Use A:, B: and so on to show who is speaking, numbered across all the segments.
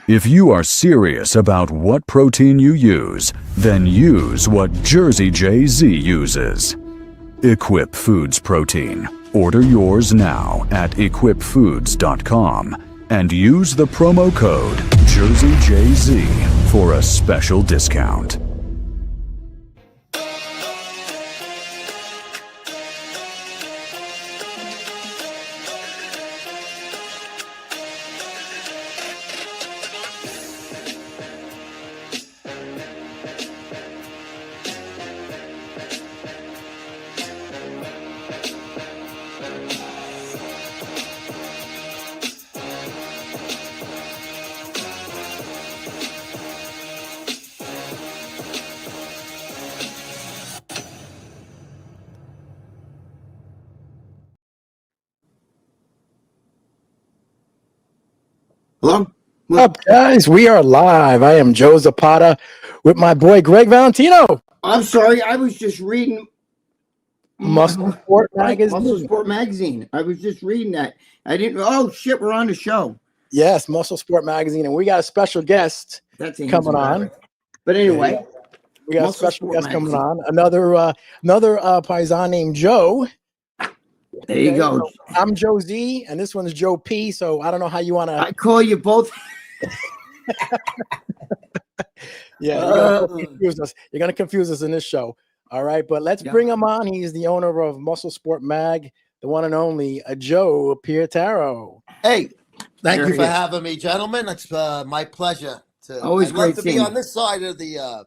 A: If you are serious about what protein you use, then use what Jersey Jay-Z uses. Equip Foods Protein. Order yours now at equipfoods.com and use the promo code JerseyJZ for a special discount.
B: Hello?
C: What's up, guys? We are live. I am Joe Zapata with my boy Gregg Valentino.
B: I'm sorry, I was just reading
C: Muscle Sport Magazine.
B: Muscle Sport Magazine. I was just reading that. I didn't. Oh shit, we're on the show.
C: Yes, Muscle Sport Magazine, and we got a special guest coming on.
B: But anyway,
C: we got a special guest coming on. Another paisan named Joe.
B: There you go.
C: So I'm Joe Z, and this one's Joe P. So I don't know how you want to.
B: I call you both.
C: Yeah, you're gonna confuse us in this show. All right, but let's bring him on. He's the owner of Muscle Sport Mag, the one and only Joe Pietaro.
D: Hey, thank you for having me, gentlemen. It's my pleasure.
B: Always great
D: to be on this side of the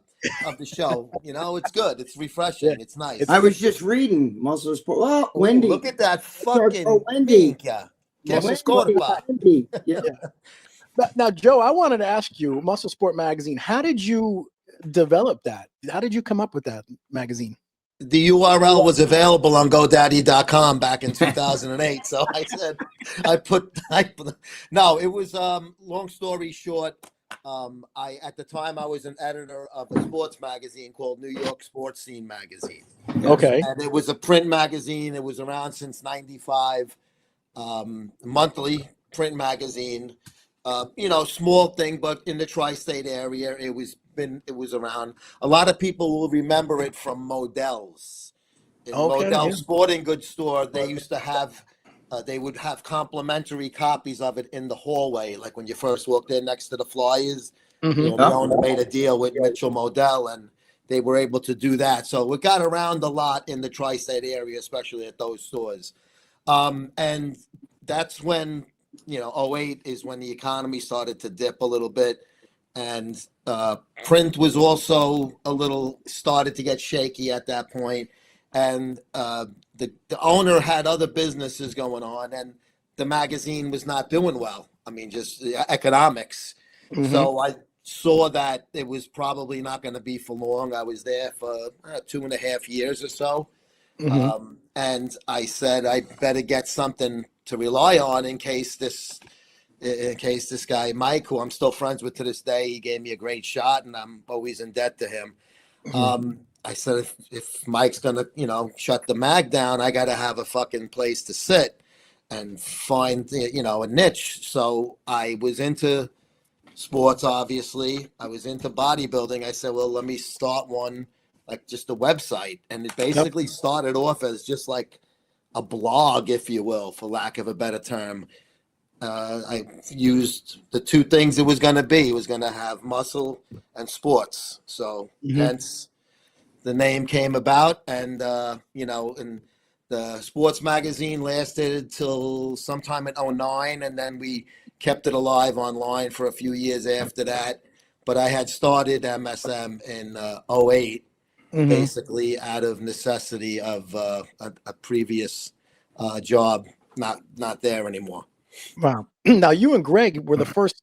D: show. You know, it's good. It's refreshing. Yeah. It's nice.
B: I was just reading Muscle Sport. Well, Wendy,
D: look at that fucking
B: Wendy.
D: Guess what's going on?
B: Yeah.
C: Now, Joe, I wanted to ask you, Muscle Sport Magazine, how did you develop that? How did you come up with that magazine?
D: The URL was available on GoDaddy.com back in 2008. So I said, no, it was, long story short, at the time I was an editor of a sports magazine called New York Sports Scene Magazine.
C: Okay.
D: And it was a print magazine. It was around since 95, monthly print magazine. Small thing, but in the tri-state area, it was around. A lot of people will remember it from Modell's. In Modell's Sporting Goods store, they used to have, they would have complimentary copies of it in the hallway, like when you first walked in next to the Flyers. The owner made a deal with Mitchell Modell, and they were able to do that. So it got around a lot in the tri-state area, especially at those stores. And that's when, 08 is when the economy started to dip a little bit, and print was also started to get shaky at that point. And the owner had other businesses going on, and the magazine was not doing well. I mean, just economics. So I saw that it was probably not going to be for long. I was there for 2.5 years or so. And I said, I better get something to rely on in case this guy, Mike, who I'm still friends with to this day, he gave me a great shot, and I'm always in debt to him. I said, if Mike's going to, shut the mag down, I got to have a fucking place to sit and find, a niche. So I was into sports, obviously. I was into bodybuilding. I said, well, let me start one, like just a website. And it basically started off as just like a blog, if you will, for lack of a better term. I used the two things it was going to be. It was going to have muscle and sports. So hence the name came about. And, and the sports magazine lasted till sometime in 09. And then we kept it alive online for a few years after that. But I had started MSM in 08. Basically out of necessity of a previous job, not there anymore.
C: Wow. Now you and Gregg were the first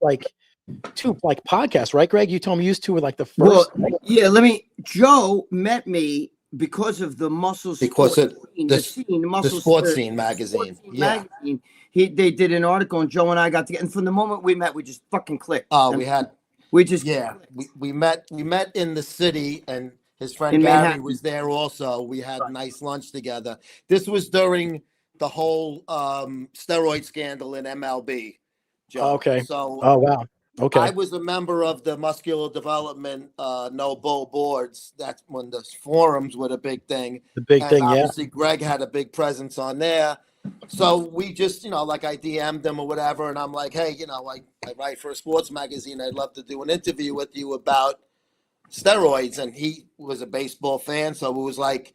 C: two podcasts, right, Gregg? You told me you two were the first.
B: Well, Joe met me because of the Muscle Sport
D: the Sports Scene magazine.
B: Magazine. They did an article, and Joe and I got together. And from the moment we met, we just fucking clicked.
D: Oh,
B: we
D: met in the city, and his friend Gary was there also. We had a nice lunch together. This was during the whole steroid scandal in MLB, Joe.
C: Okay.
D: So,
C: wow. Okay.
D: I was a member of the muscular development no bull boards. That's when the forums were the big thing.
C: The big
D: And
C: thing, yeah.
D: obviously Gregg had a big presence on there. So we just, like I DM'd him or whatever, and I'm like, hey, I write for a sports magazine. I'd love to do an interview with you about steroids. And he was a baseball fan, so it was like,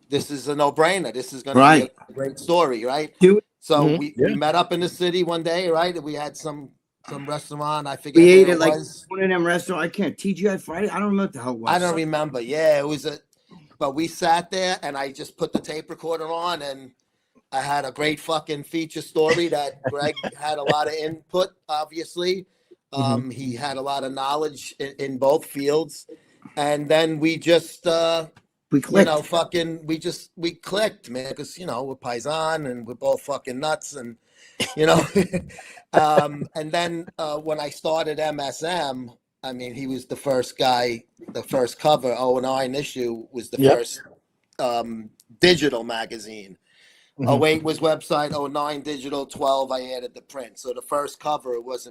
D: this is a no-brainer. This is going to be a great story, right? So we met up in the city one day, right? And we had some restaurant. I forget.
B: We ate
D: where
B: at
D: it
B: like
D: was.
B: one of them restaurants. I can't. TGI Friday. I don't remember what the hell it was.
D: I don't remember. Yeah, it was but we sat there and I just put the tape recorder on and I had a great fucking feature story that Gregg had a lot of input, obviously. He had a lot of knowledge in both fields. And then we just,
B: we clicked.
D: We clicked, man, because, we're paisan and we're both fucking nuts and, and then when I started MSM, I mean, he was the first guy, the first cover, 09 issue was the first digital magazine. 08 was website, 09 digital, 12 I added the print. So the first cover, it was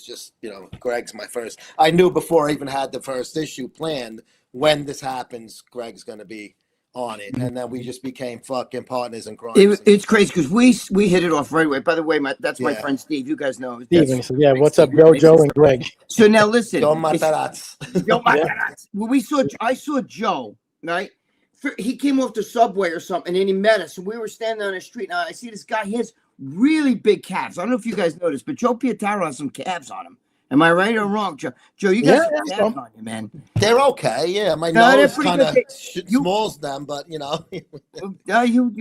D: just, Gregg's my first. I knew before I even had the first issue planned, when this happens, Gregg's going to be on it. And then we just became fucking partners in crime.
B: It's crazy because we hit it off right away. By the way, that's my friend Steve. You guys know.
C: Steven, what's up, Joe and Gregg?
B: So now listen.
D: Yo Matarazzi.
B: I saw Joe, right? He came off the subway or something, and then he met us, and we were standing on the street. Now I see this guy. He has really big calves. I don't know if you guys noticed, but Joe Pietaro has some calves on him. Am I right or wrong, Joe? Joe, you got some calves on you, man.
D: They're okay. Yeah, my nose kind of smalls them, but you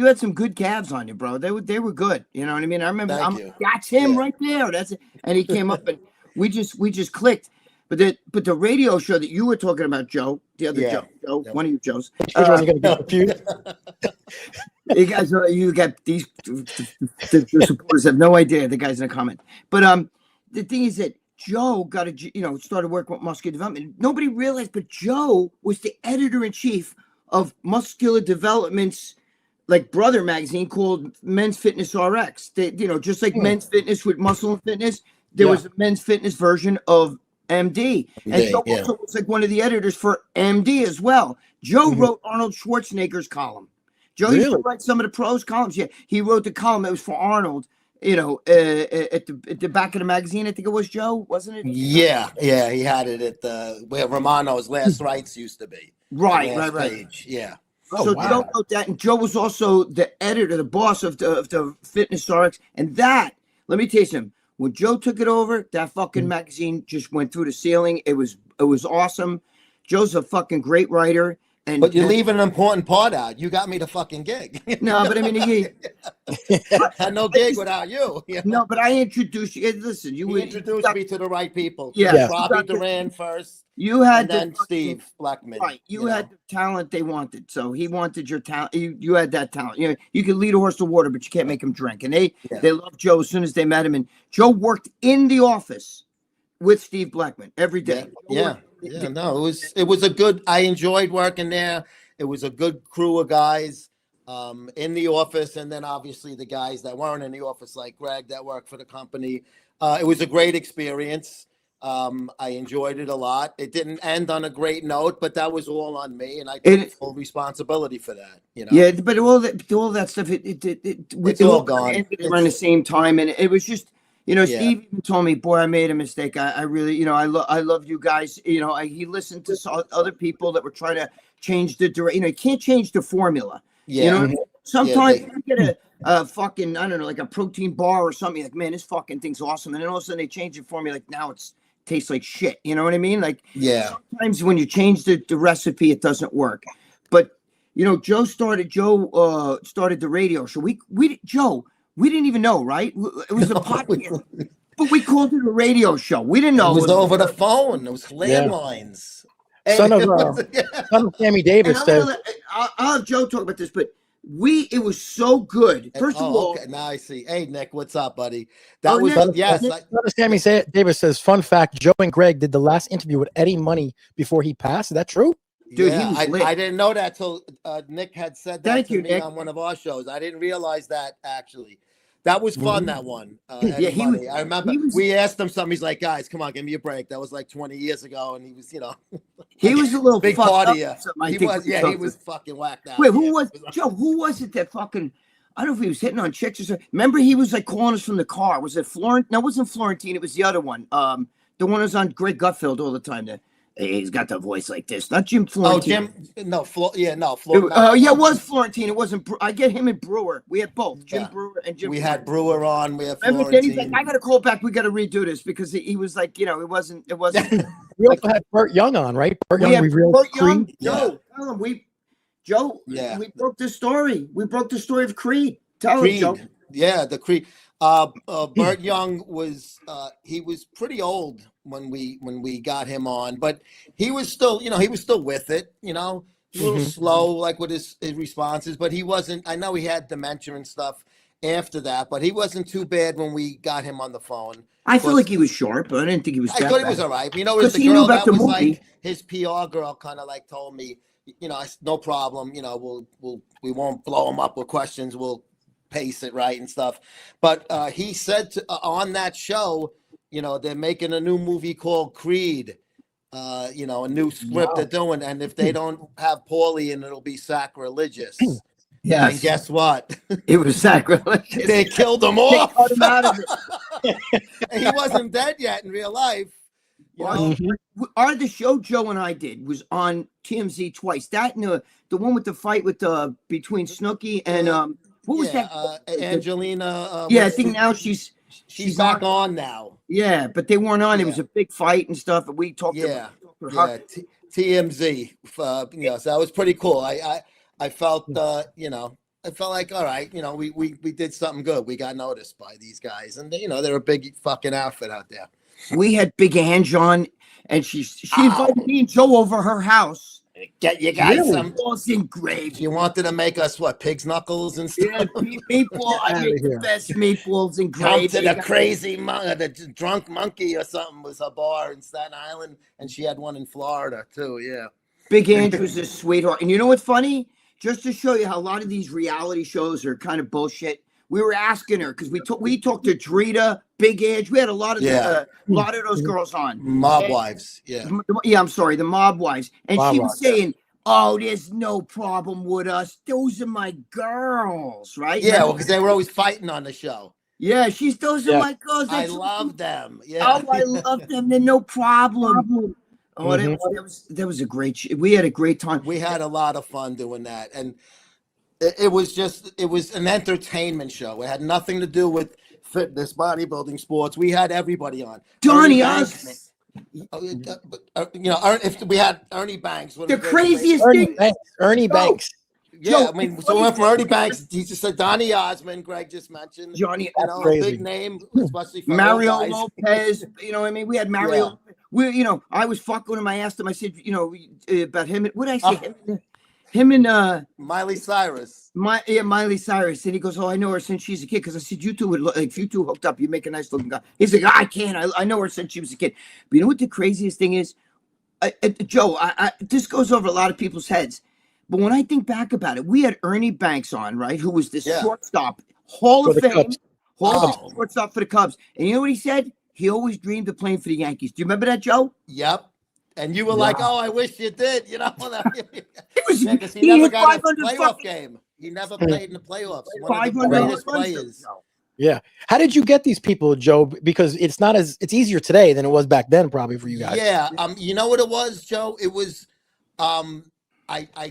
B: had some good calves on you, bro. They were good. You know what I mean? I remember. That's him right there. That's it. And he came up, and we just clicked. But the radio show that you were talking about, Joe, the other Joe, one of you Joes. You guys, you got these. The supporters have no idea. The guys in the comment. But the thing is that Joe got started working with muscular development. Nobody realized, but Joe was the editor-in-chief of Muscular Development's brother magazine called Men's Fitness RX. Just like Men's Fitness with Muscle and Fitness, there was a Men's Fitness version of MD. And Joe also was like one of the editors for MD as well. Joe wrote Arnold Schwarzenegger's column. Joe used to write some of the pros columns. Yeah, he wrote the column that was for Arnold. At the back of the magazine, I think it was Joe, wasn't it?
D: Yeah, he had it at where Romano's Last Rites used to be.
B: Right.
D: Page. Yeah.
B: So Joe wrote that, and Joe was also the editor, the boss of the Fitness RX. And that, let me tell you something. When Joe took it over, that fucking magazine just went through the ceiling. It was awesome. Joe's a fucking great writer.
D: But you're leaving an important part out. You got me the fucking gig.
B: No, but I mean,
D: I had no gig without you.
B: No, but I introduced you. Listen, you
D: introduced me to the right people.
B: Yeah,
D: Robbie Duran first.
B: You had
D: then Steve Blackman.
B: Right, you had the talent they wanted. So he wanted your talent. You had that talent. You could lead a horse to water, but you can't make him drink. And they loved Joe as soon as they met him. And Joe worked in the office with Steve Blackman every day.
D: No, it was a good. I enjoyed working there. It was a good crew of guys in the office, and then obviously the guys that weren't in the office, like Gregg, that worked for the company. It was a great experience. I enjoyed it a lot. It didn't end on a great note, but that was all on me, and I took full responsibility for that.
B: Yeah, but all that stuff, it's all gone. Around the same time, and it was just. Steve even told me, boy, I made a mistake. I really, I love you guys. He listened to other people that were trying to change the direction. You can't change the formula. Yeah. Sometimes you get a fucking, I don't know, like a protein bar or something. Like, man, this fucking thing's awesome. And then all of a sudden they change the formula. Like, now it tastes like shit. You know what I mean? Like, sometimes when you change the recipe, it doesn't work. But, Joe started the radio show. We didn't even know, right? It was a podcast, but we called it a radio show. We didn't know.
D: It was over the phone. It was landlines.
C: Son of Sammy Davis says.
B: I'll have Joe talk about this, but it was so good. First of all,
D: okay, now I see. Hey, Nick, what's up, buddy?
C: Sammy Davis says, fun fact: Joe and Gregg did the last interview with Eddie Money before he passed. Is that true?
B: Dude, he was lit.
D: I didn't know that till Nick had said that to me on one of our shows. I didn't realize that actually. That was fun. That one.
B: Yeah, he was.
D: I remember we asked him something. He's like, "Guys, come on, give me a break." That was like 20 years ago, and he was,
B: he was a little
D: big
B: fucked
D: party.
B: up.
D: He was. Yeah, he was fucking whacked out.
B: Wait, who was Joe? Who was it that fucking? I don't know if he was hitting on chicks or something. Remember, he was like calling us from the car. Was it Florent? No, it wasn't Florentine. It was the other one. The one who was on Greg Gutfeld all the time. That he's got the voice like this. Not Jim Florentine.
D: Oh, Jim. No, Florentine.
B: Yeah, it was Florentine. It wasn't. I get him and Brewer. We had both Jim Brewer and Jim.
D: We had Brewer on. We had
B: Remember,
D: Florentine.
B: he's like, I got to call back. We got to redo this because he was like, it wasn't.
C: We also had Burt Young on, right? Burt Young.
B: Burt Young.
C: Joe.
B: Joe. We broke the story. We broke the story of Creed. Tell
D: Creed.
B: him, Joe.
D: Yeah, the Creed. Burt Young was he was pretty old when we got him on, but he was still he was still with it, a little slow like with his responses, but he wasn't. I know he had dementia and stuff after that, but he wasn't too bad when we got him on the phone.
B: I feel like he was sharp, but I didn't think he was.
D: I thought he was all right. It was the girl that was like his PR girl, kind of like told me, no problem. We won't blow him up with questions. We'll pace it right and stuff. But he said on that show, they're making a new movie called Creed. A new script they're doing, and if they don't have Paulie in, it'll be sacrilegious.
B: Yeah.
D: And guess what?
B: It was sacrilegious.
D: They killed him off.
B: They cut him out of it.
D: And he wasn't dead yet in real life.
B: The show Joe and I did was on TMZ twice. That and the one with the fight with between Snooki and what was that?
D: Angelina.
B: I think now she's
D: back on now.
B: Yeah, but they weren't on. It was a big fight and stuff. And we talked.
D: TMZ. So that was pretty cool. I felt I felt like, all right, we did something good. We got noticed by these guys, and they're a big fucking outfit out there.
B: We had Big Ange on, and she invited me and Joe over her house.
D: Get you guys some
B: meatballs engraved.
D: You wanted to make us what, pig's knuckles and stuff?
B: Yeah, meatball. I made the best meatballs engraved.
D: Come to the crazy the drunk monkey or something was her bar in Staten Island, and she had one in Florida too. Yeah,
B: Big Ange was a sweetheart, and you know what's funny? Just to show you how a lot of these reality shows are kind of bullshit. We were asking her because we talked to Drita, Big Ange. We had a lot of those girls on.
D: Mob wives, yeah.
B: Yeah, I'm sorry, the mob wives. And she was saying, "Oh, there's no problem with us. Those are my girls, right?"
D: Yeah, because they were always fighting on the show.
B: Yeah, those are my girls.
D: I love them. Yeah.
B: Oh, I love them. They're no problem. Oh, that was a great. We had a great time.
D: We had a lot of fun doing that, and it was an entertainment show. It had nothing to do with fitness, bodybuilding, sports. We had everybody on.
B: Donnie Osmond.
D: If we had Ernie Banks,
B: the craziest thing.
C: Ernie Banks.
D: Yeah, I mean, so we went from Ernie Banks. He just said Donnie Osmond. Greg just mentioned
B: Johnny.
D: Big name, especially for
B: Mario Lopez. What I mean? We had Mario. Yeah. I was fucking with him. I asked him. I said, about him. What did I say? Him and
D: Miley Cyrus.
B: Miley Cyrus. And he goes, "Oh, I know her since she's a kid." Because I said, "You two would look, if you two hooked up, you make a nice looking guy." He's like, "I can't. I know her since she was a kid." But you know what the craziest thing is, Joe? This goes over a lot of people's heads. But when I think back about it, we had Ernie Banks on, right? Who was this shortstop, Hall of Fame, shortstop for the Cubs. And you know what he said? He always dreamed of playing for the Yankees. Do you remember that, Joe?
D: Yep. And you were like, "Oh, I wish you did." He never got a playoff game. He never played in the playoffs. One of the greatest players.
C: Yeah. How did you get these people, Joe? Because it's easier today than it was back then, probably for you guys.
D: Yeah. You know what it was, Joe? It was, I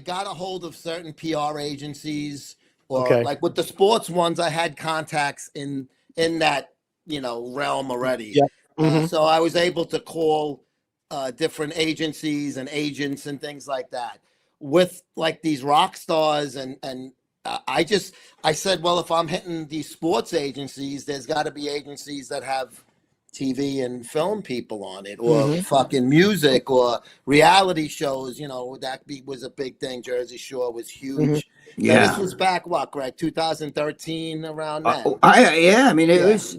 D: got a hold of certain PR agencies, or like with the sports ones, I had contacts in that realm already. Yeah. So I was able to call different agencies and agents and things like that. With like these rock stars and I said, well, if I'm hitting these sports agencies, there's got to be agencies that have TV and film people on it, or fucking music, or reality shows. That was a big thing. Jersey Shore was huge. Yeah, this was back Greg, 2013, around then.
B: It was.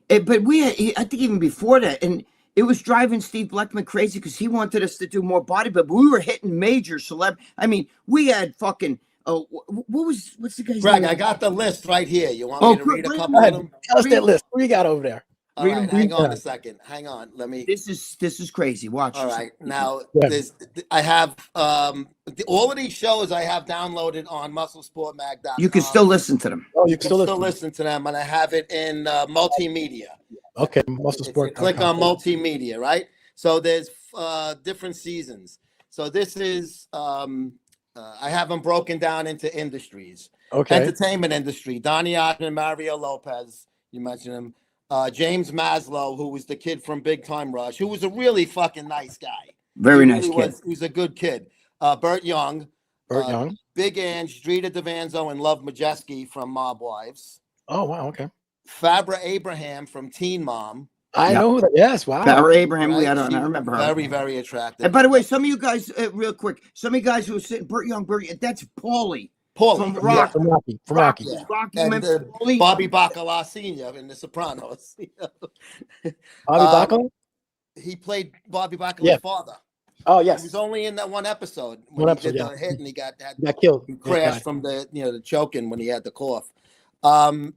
B: But I think even before that, and it was driving Steve Bleckman crazy because he wanted us to do more bodybuilding. But we were hitting major celeb. I mean, we had fucking Oh, what's the guy's
D: Greg,
B: name?
D: I got the list right here. You want me to read a couple
C: Go
D: of
C: ahead.
D: them?
C: Tell us that list. What do you got over there?
D: All right, hang on a second. Hang on. Let me.
B: This is crazy. Watch.
D: All right, now
C: Yeah.
D: I have all of these shows I have downloaded on MuscleSportMag.com.
B: You can still listen to them.
C: Oh, you
D: You
C: can
D: can
C: still
D: still listen to them, and I have it in multimedia.
C: Okay,
D: If you
C: MuscleSport.
D: click on multimedia, right? So there's different seasons. So this is I have them broken down into industries.
C: Okay.
D: Entertainment industry. Donnie Osmond, Mario Lopez. You mentioned him. James Maslow, who was the kid from Big Time Rush, who was a really fucking nice guy.
B: Very nice kid.
D: He's a good kid. Burt Young.
C: Burt Young.
D: Big Ange, Drita DeVanzo, and Love Majeski from Mob Wives.
C: Oh, wow. Okay.
D: Fabra Abraham from Teen Mom.
C: I know who that. Yes. Wow.
B: Barry Abraham,
D: Right?
B: I remember her.
D: Very, very attractive.
B: And by the way, some of you guys, real quick, some of you guys who are sitting, Burt Young, that's Paulie.
D: Paulie.
B: From Rock.
C: From Rocky. From Rocky.
D: Yeah.
B: Rocky,
D: And
B: remember Paulie?
D: Bobby Bacala Sr. in The Sopranos.
C: Bobby Bacala?
D: He played Bobby Bacala's father.
C: Oh,
D: He
C: yes.
D: was only in that one episode when he did the hit and he got
C: killed.
D: He crashed from the choking when he had the cough.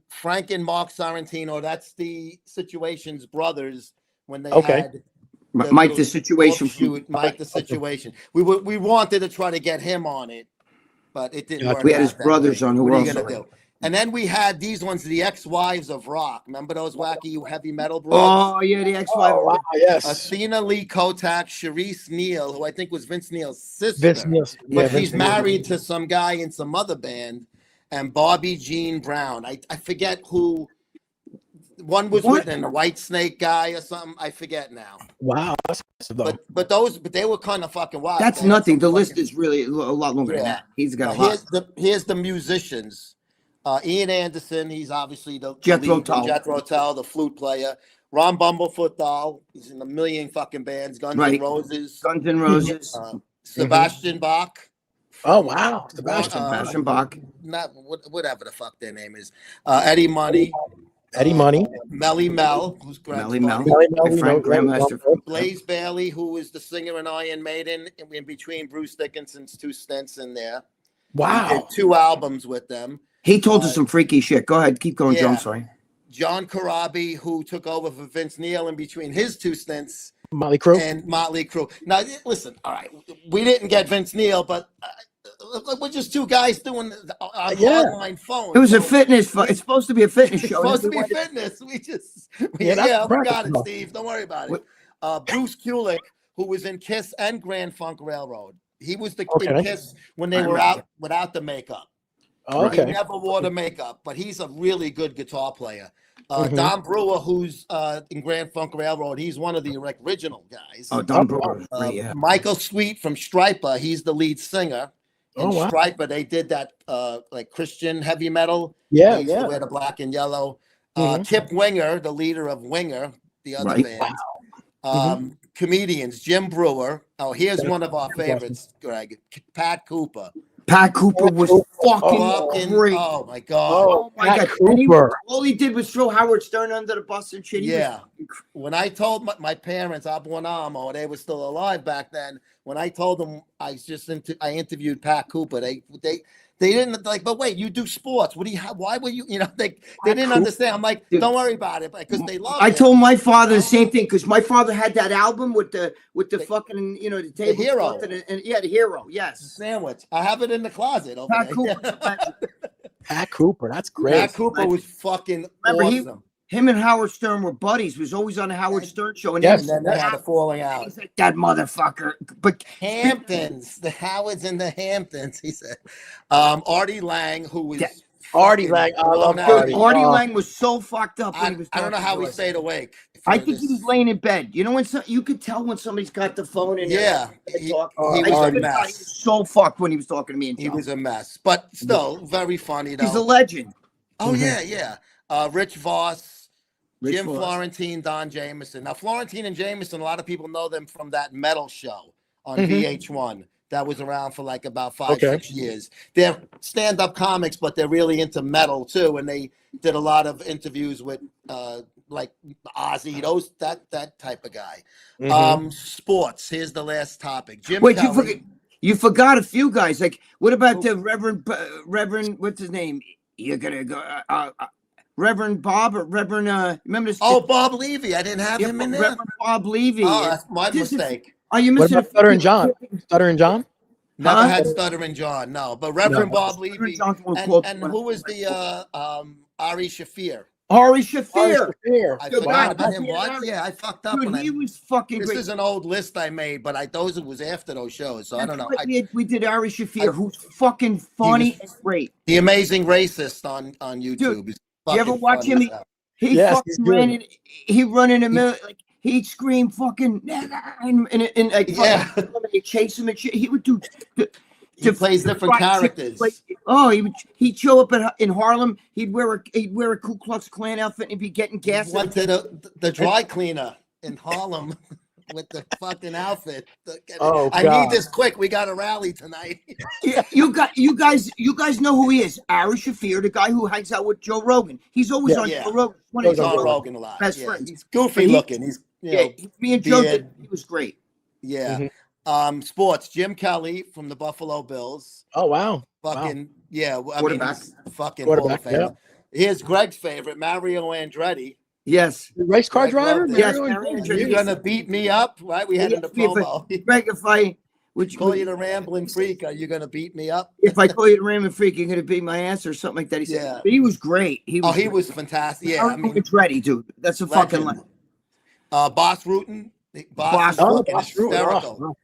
D: Frank and Mark Sorrentino, that's the Situation's brothers when they had
B: Mike the Situation.
D: Mike the Situation. We wanted to try to get him on it, but it didn't work.
B: We had his brothers on.
D: What are you gonna do? And then we had these ones, the ex-wives of rock. Remember those wacky heavy metal brothers?
B: Oh yeah, the ex-wife.
C: Oh, wow, yes.
D: Athena Lee Kotak, Charisse Neal, who I think was Vince Neal's sister.
C: Vince Neal.
D: But she's married to some guy in some other band. And Bobby Jean Brown. I forget who. One was with a White Snake guy or something. I forget now.
C: Wow.
D: But they were kind of fucking wild.
B: That's nothing. The list is really a lot longer than that. He's got a lot.
D: Here's the musicians. Ian Anderson, he's obviously the
B: Jethro Tull.
D: Jethro Tull, the flute player. Ron Bumblefoot Dahl, he's in a million fucking bands. Guns N' Roses.
B: Guns N' Roses.
D: Sebastian Bach.
C: Oh wow,
B: Sebastian Bach.
D: Not whatever the fuck their name is. Eddie Money.
C: Eddie Money.
D: Melly Mel, who's
B: Melly Mel.
C: Frank
B: Grandmaster.
D: Blaze Bailey, who was the singer in Iron Maiden, in between Bruce Dickinson's two stints in there.
C: Wow.
D: He did 2 albums with them.
B: He told us some freaky shit. Go ahead, keep going, Joe. I'm sorry.
D: John Corabi, who took over for Vince Neil in between his 2 stints.
C: Motley Crue.
D: And Motley Crue. Now, listen, all right, we didn't get Vince Neil, but we're just 2 guys doing on online phone.
B: It was a fitness. It's supposed to be a fitness show.
D: It's supposed to be fitness. We got it, Steve. Don't worry about it. Bruce Kulick, who was in Kiss and Grand Funk Railroad. He was the in Kiss when they were out without the makeup.
C: Okay.
D: He never wore the makeup, but he's a really good guitar player. Don Brewer, who's in Grand Funk Railroad, he's one of the original guys.
B: Oh, Don Brewer.
D: Michael Sweet from Stryper, he's the lead singer. In Stryper, they did that like Christian heavy metal.
C: Yeah,
D: They wear the black and yellow. Kip Winger, the leader of Winger, the other band. Comedians, Jim Brewer. Oh, here's one of our favorites, Greg. Pat Cooper.
B: Pat Cooper was fucking great.
D: Oh my god!
B: Oh my god!
C: Cooper.
B: All he did was throw Howard Stern under the bus and shit.
D: When I told my parents, Abuanamo, they were still alive back then. When I told them I interviewed Pat Cooper, they didn't like. But wait, you do sports? What do you? Why were you? You know, they didn't understand. I'm like, don't worry about it, because they love.
B: I told my father the same thing, because my father had that album with the fucking the table.
D: The Hero.
B: The Hero. Yes.
D: Sandwich. I have it in the closet. Over
B: Pat
D: there.
B: Cooper.
C: Pat Cooper. That's great.
D: Pat Cooper was fucking awesome.
B: Him and Howard Stern were buddies. He was always on the Howard Stern show. And
D: then they had a falling out.
B: He's like, that motherfucker. But
D: Hamptons, the Howards and the Hamptons, he said. Artie Lang, who was
C: Artie Lang. I love
B: Artie. Artie Lang was so fucked up when he was
D: I don't know how he stayed awake.
B: I think he was laying in bed. You know, when you could tell when somebody's got the phone in.
D: He was a mess.
B: He was so fucked when he was talking to me. And
D: he was a mess, but still very funny. Though.
B: He's a legend.
D: Oh yeah. Rich Voss. Jim Florentine, Don Jameson. Now, Florentine and Jameson, a lot of people know them from that metal show on VH1 that was around for like about 5-6 years. They're stand-up comics, but they're really into metal too, and they did a lot of interviews with like Ozzy, that type of guy. Sports. Here's the last topic. Jim Kelly.
B: You forgot a few guys. Like, what about the Reverend? What's his name? You're gonna go, Reverend Bob or Reverend? Remember this?
D: Oh, Bob Levy. I didn't have him in there.
B: Reverend Bob Levy.
D: Oh, that's my mistake.
B: Are you
C: What
B: missing
C: about Stuttering John? Stuttering John?
D: Never had Stuttering John, no. But Reverend Bob Levy. And who was the Ari Shafir?
B: Ari Shafir.
D: I forgot about him. What? Yeah, I fucked up.
B: Dude, he was fucking great.
D: This is an old list I made, but it was after those shows, so I don't know.
B: We did Ari Shafir, who's fucking funny and great.
D: The Amazing Racist on YouTube.
B: Dude, you ever watch him? He fucking ran in. He run in the middle, like he'd scream fucking and like they chase him and shit. He would do.
D: He plays different characters.
B: He'd show up in Harlem. He'd wear a Ku Klux Klan outfit and he'd be getting gas.
D: Went to the dry cleaner in Harlem with the fucking outfit. I need this quick. We got a rally tonight.
B: Yeah, you guys know who he is. Ari Shafir, the guy who hangs out with Joe Rogan. He's always on Joe Rogan.
D: He's on Rogan a lot.
B: Best friends.
D: He's goofy looking. He's
B: me and Joe did. He was great.
D: Yeah. Mm-hmm. Sports, Jim Kelly from the Buffalo Bills.
C: Oh, wow.
D: Fucking, yeah. I
B: quarterback.
D: Mean, fucking Hall of Fame. Yeah. Here's Gregg's favorite, Mario Andretti.
B: Yes.
C: The race car driver?
B: Yes.
D: You're going to beat me up, right? We had in the promo.
B: Greg, if I
D: call you the rambling freak, are you going to beat me up?
B: If I call you the rambling freak, you're going to beat my ass or something like that. He said, but he was great. He was
D: fantastic. Yeah.
B: Andretti, dude. That's a fucking legend.
D: Boss Rutan. Boss hysterical.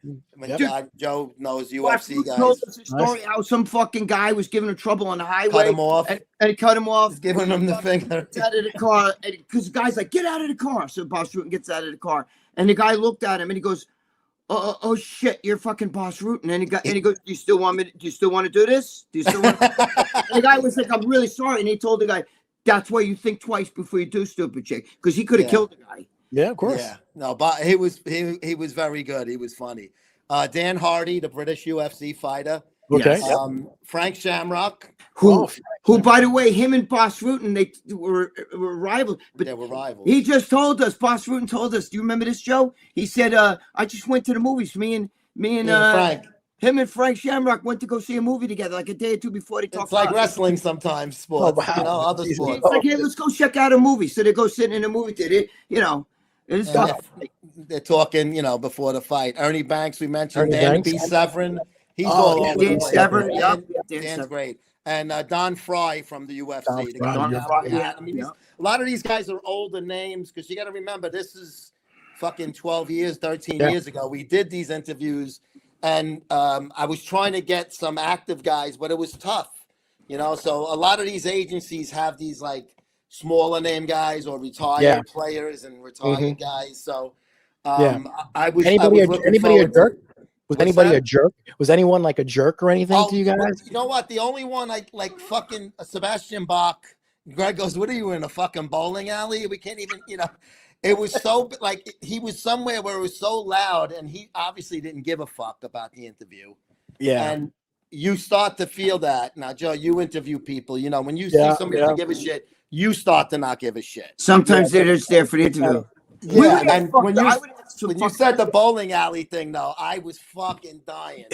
D: Joe knows UFC guys.
B: Told us a story how some fucking guy was giving him trouble on the highway.
D: Cut him off.
B: And he cut him off.
D: He's giving him the finger.
B: Gets out of the car. Because the guy's like, get out of the car. So Boss Rutan gets out of the car. And the guy looked at him and he goes, oh shit, you're fucking Boss Rutan. And he goes, do you still want to do this? Do you still want And the guy was like, I'm really sorry. And he told the guy, that's why you think twice before you do stupid shit. Because he could have killed the guy.
C: Yeah, of course.
D: Yeah, no, but he was very good. He was funny. Dan Hardy, the British UFC fighter.
C: Okay.
D: Frank Shamrock,
B: who, by the way, him and Boss Rutan, they were rivals. But
D: they were rivals.
B: He just told us. Boss Rutan told us. Do you remember this, Joe? He said, "I just went to the movies. Me and
D: Frank."
B: Him and Frank Shamrock went to go see a movie together like a day or two before they talked.
D: It's like wrestling sometimes, sports.
C: Oh, wow.
D: Other sports.
B: It's like, hey, let's go check out a movie. So they go sitting in a movie theater.
D: They're talking, before the fight. Ernie Banks, we mentioned. Dan B. Severin. He's all over the place. Dan's great. And Don Fry from the UFC. A lot of these guys are older names because you got to remember, this is fucking 12 years, 13 years ago. We did these interviews, and I was trying to get some active guys, but it was tough, So a lot of these agencies have these like smaller name guys or retired players and retired guys. So I was
C: anybody a jerk? Was anybody a jerk? Was anyone like a jerk or anything to you guys?
D: You know what? The only one like fucking Sebastian Bach. Greg goes, "What are you in a fucking bowling alley? We can't even, It was so like he was somewhere where it was so loud, and he obviously didn't give a fuck about the interview.
C: Yeah,
D: and you start to feel that now, Joe. You interview people, when you see somebody doesn't give a shit, you start to not give a shit.
B: Sometimes they're just there for the interview.
D: Yeah, and when you said the bowling alley thing, though, I was fucking dying.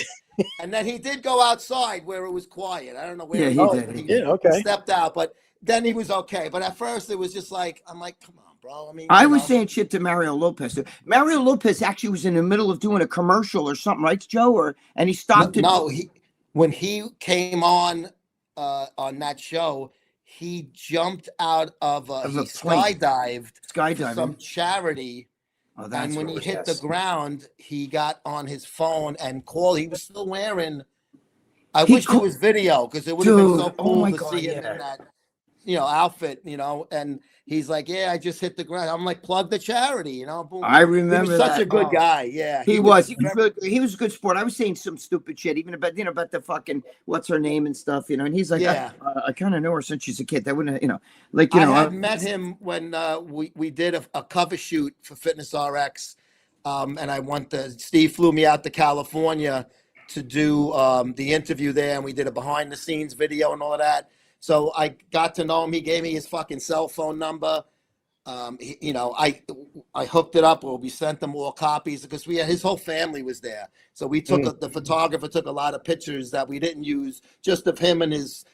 D: And then he did go outside where it was quiet. I don't know where. He stepped out, but then he was okay. But at first, it was just like, I'm like, come on, bro. I mean,
B: I was saying shit to Mario Lopez. Mario Lopez actually was in the middle of doing a commercial or something, right, Joe? And he stopped.
D: When he came on that show, he jumped out of he skydived for some charity. Oh, and when he hit the ground, he got on his phone and called. He was still wearing. I wish there was video because it would have been so cool to see him in that, outfit. And he's like, "Yeah, I just hit the ground." I'm like, "Plug the charity," Boom.
B: I remember.
D: He was such a good guy. Yeah,
B: he was. He was a good sport. I was saying some stupid shit, even about about the fucking what's her name and stuff. And he's like, I kind of know her since she's a kid. That wouldn't,
D: I met him when we did a cover shoot for Fitness RX, and Steve flew me out to California to do the interview there, and we did a behind the scenes video and all of that. So I got to know him. He gave me his fucking cell phone number. You know, I hooked it up, or we sent them all copies because his whole family was there. So we took the photographer took a lot of pictures that we didn't use, just of him, and his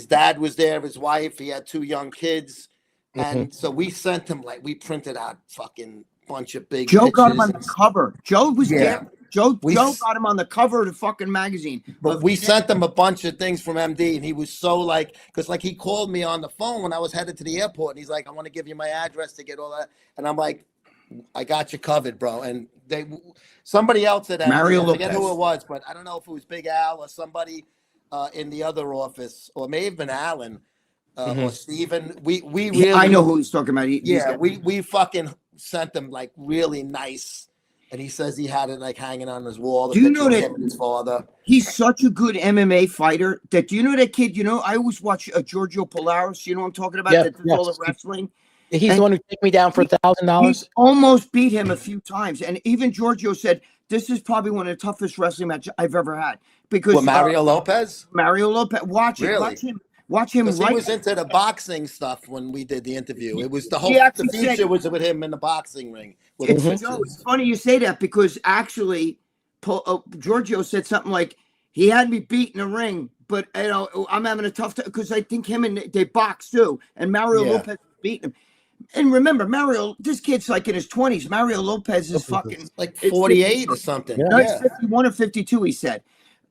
D: dad was there, his wife. He had 2 young kids, and so we sent him, like, we printed out fucking bunch of big
B: Joe
D: pictures.
B: got him on the cover. Joe was there. Joe got him on the cover of the fucking magazine.
D: But we sent him a bunch of things from MD, and he was so, like, because, like, he called me on the phone when I was headed to the airport, and he's like, I want to give you my address to get all that. And I'm like, I got you covered, bro. And somebody else at MD,
B: Mario
D: I forget
B: Lopez.
D: who it was, but I don't know if it was Big Al or somebody in the other office, or may have been Alan or Steven. We really,
B: I know who he's talking about.
D: We fucking sent them, like, really nice. And he says he had it, like, hanging on his wall.
B: Do you know that
D: him and his father?
B: He's such a good MMA fighter that, do you know that kid? You know, I always watch Giorgio Polaris. You know what I'm talking about? That does all the wrestling.
C: He's the one who took me down for $1,000.
B: He's almost beat him a few times. And even Giorgio said, this is probably one of the toughest wrestling matches I've ever had. Because
D: Mario Lopez?
B: Mario Lopez. Watch it.
D: Really?
B: Watch him.
D: He was into the boxing stuff when we did the interview. It was the future was with him in the boxing ring.
B: It's funny you say that, because actually, Giorgio said something like, he had me beat in the ring, but, you know, I'm having a tough time because I think him and they box too. And Mario Lopez beat him. And remember, this kid's like in his 20s. Mario Lopez is fucking
D: like 48 or something.
B: No, he's 51 or 52, he said.